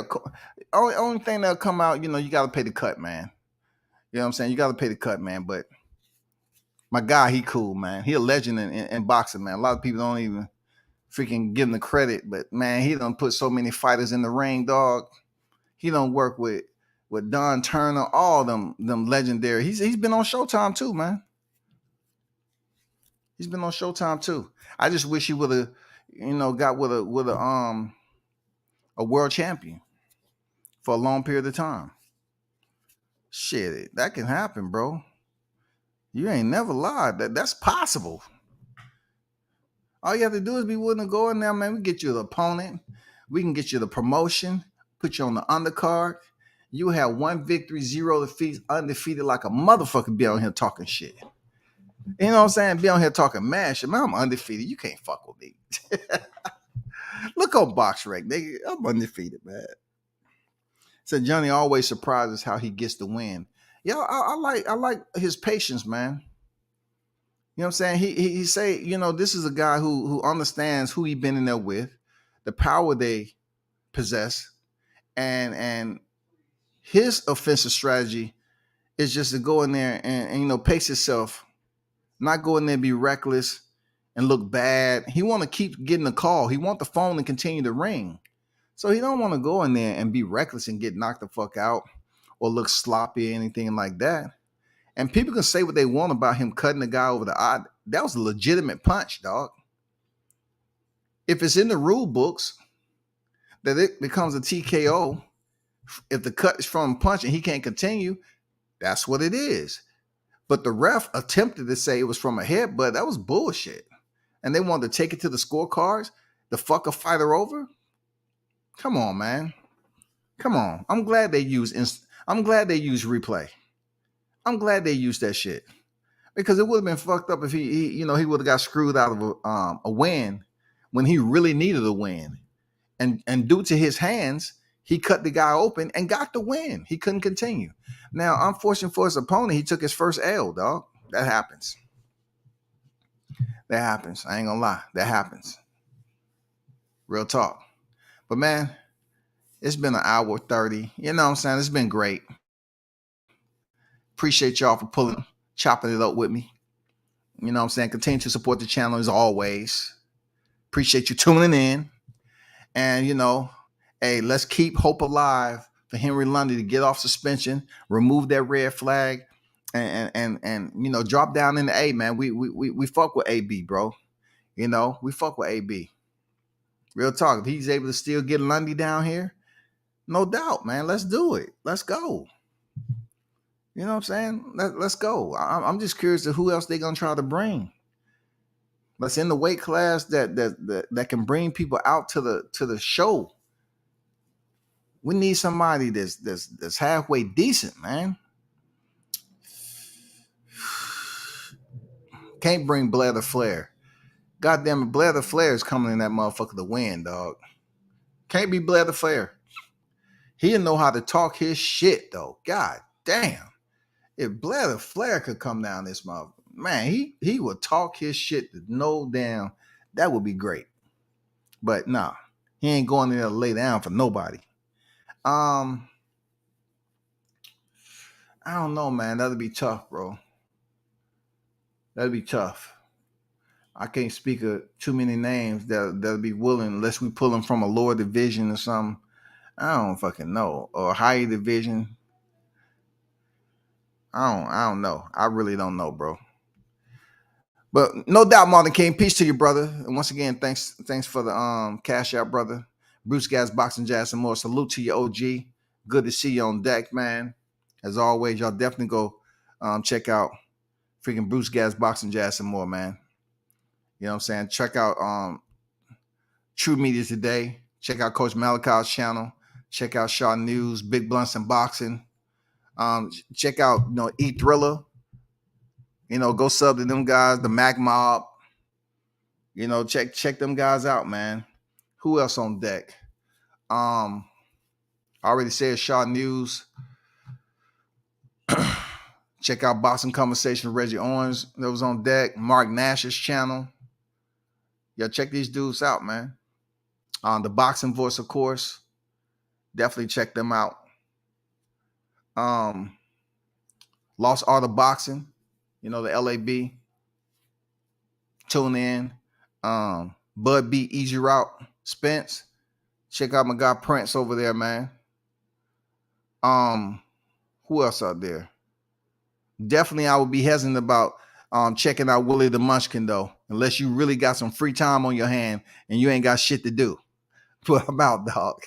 only thing that'll come out, you got to pay the cut, man. You know what I'm saying? You got to pay the cut, man. But my guy, he cool, man. He a legend in boxing, man. A lot of people don't even freaking give him the credit, but man, he done put so many fighters in the ring, dog. He don't work with Don Turner, all them legendary. He's been on Showtime too, man. He's been on Showtime too. I just wish he would have, got with a world champion for a long period of time. Shit, that can happen, bro. You ain't never lied. That's possible. All you have to do is be willing to go in there, man. We get you the opponent. We can get you the promotion, put you on the undercard. You have one victory, 0 defeats, undefeated like a motherfucker, be on here talking shit. You know what I'm saying? Be on here talking mad shit. Man, I'm undefeated. You can't fuck with me. Look on BoxRec, nigga. I'm undefeated, man. So Johnny always surprises how he gets the win. Yeah, I like his patience, man. You know what I'm saying? He say, this is a guy who understands who he been in there with, the power they possess, and his offensive strategy is just to go in there and pace himself, not go in there and be reckless and look bad. He want to keep getting the call. He want the phone to continue to ring. So he don't want to go in there and be reckless and get knocked the fuck out or look sloppy or anything like that. And people can say what they want about him cutting the guy over the eye. That was a legitimate punch, dog. If it's in the rule books that it becomes a TKO, if the cut is from a punch and he can't continue, that's what it is. But the ref attempted to say it was from a headbutt. That was bullshit. And they wanted to take it to the scorecards, the fuck a fighter over. Come on, man. Come on. I'm glad they use replay. I'm glad they used that shit. Because it would have been fucked up if he would have got screwed out of a win when he really needed a win. And due to his hands, he cut the guy open and got the win. He couldn't continue. Now, unfortunate for his opponent, he took his first L, dog. That happens. That happens. I ain't gonna lie. That happens. Real talk. But man, it's been an hour 30. You know what I'm saying? It's been great. Appreciate y'all for chopping it up with me. You know what I'm saying? Continue to support the channel as always. Appreciate you tuning in. And, hey, let's keep hope alive for Henry Lundy to get off suspension, remove that red flag, and drop down in the A, man. We fuck with AB, bro. We fuck with AB. Real talk. If he's able to still get Lundy down here, no doubt, man. Let's do it. Let's go. You know what I'm saying? Let's go. I'm just curious to who else they're gonna try to bring. That's in the weight class that can bring people out to the show. We need somebody that's halfway decent, man. Can't bring Blair the Flair. Goddamn it, Blair the Flair is coming in that motherfucker to win, dog. Can't be Blair the Flair. He'll know how to talk his shit, though. God damn. If Blair the Flair could come down this motherfucker, man, he would talk his shit to no damn. That would be great. But nah, he ain't going in there to lay down for nobody. I don't know, man. That'll be tough, bro. That'd be tough. I can't speak of too many names that'll be willing unless we pull them from a lower division or something. I don't fucking know. Or a higher division. I don't know. I really don't know, bro. But no doubt, Martin King, peace to you, brother. And once again, thanks for the cash out, brother. Bruce Gas, Boxing Jazz, and more. Salute to your OG. Good to see you on deck, man. As always, y'all definitely go check out freaking Bruce Gas, Boxing Jazz, and more, man. You know what I'm saying? Check out True Media Today. Check out Coach Malachi's channel. Check out Shaw News, Big Blunts and Boxing. Check out, E Thriller. Go sub to them guys, the Mac Mob. Check them guys out, man. Who else on deck? I already said Shaw News. Check out Boxing Conversation with Reggie Owens. That was on deck. Mark Nash's channel. Yeah, check these dudes out, man. The Boxing Voice, of course. Definitely check them out. Lost Art of Boxing. The LAB. Tune in. Bud B, Easy Route. Spence. Check out my guy Prince over there, man. Who else out there? Definitely I would be hesitant about checking out Willie the Munchkin, though, unless you really got some free time on your hand and you ain't got shit to do. But I'm out, dog.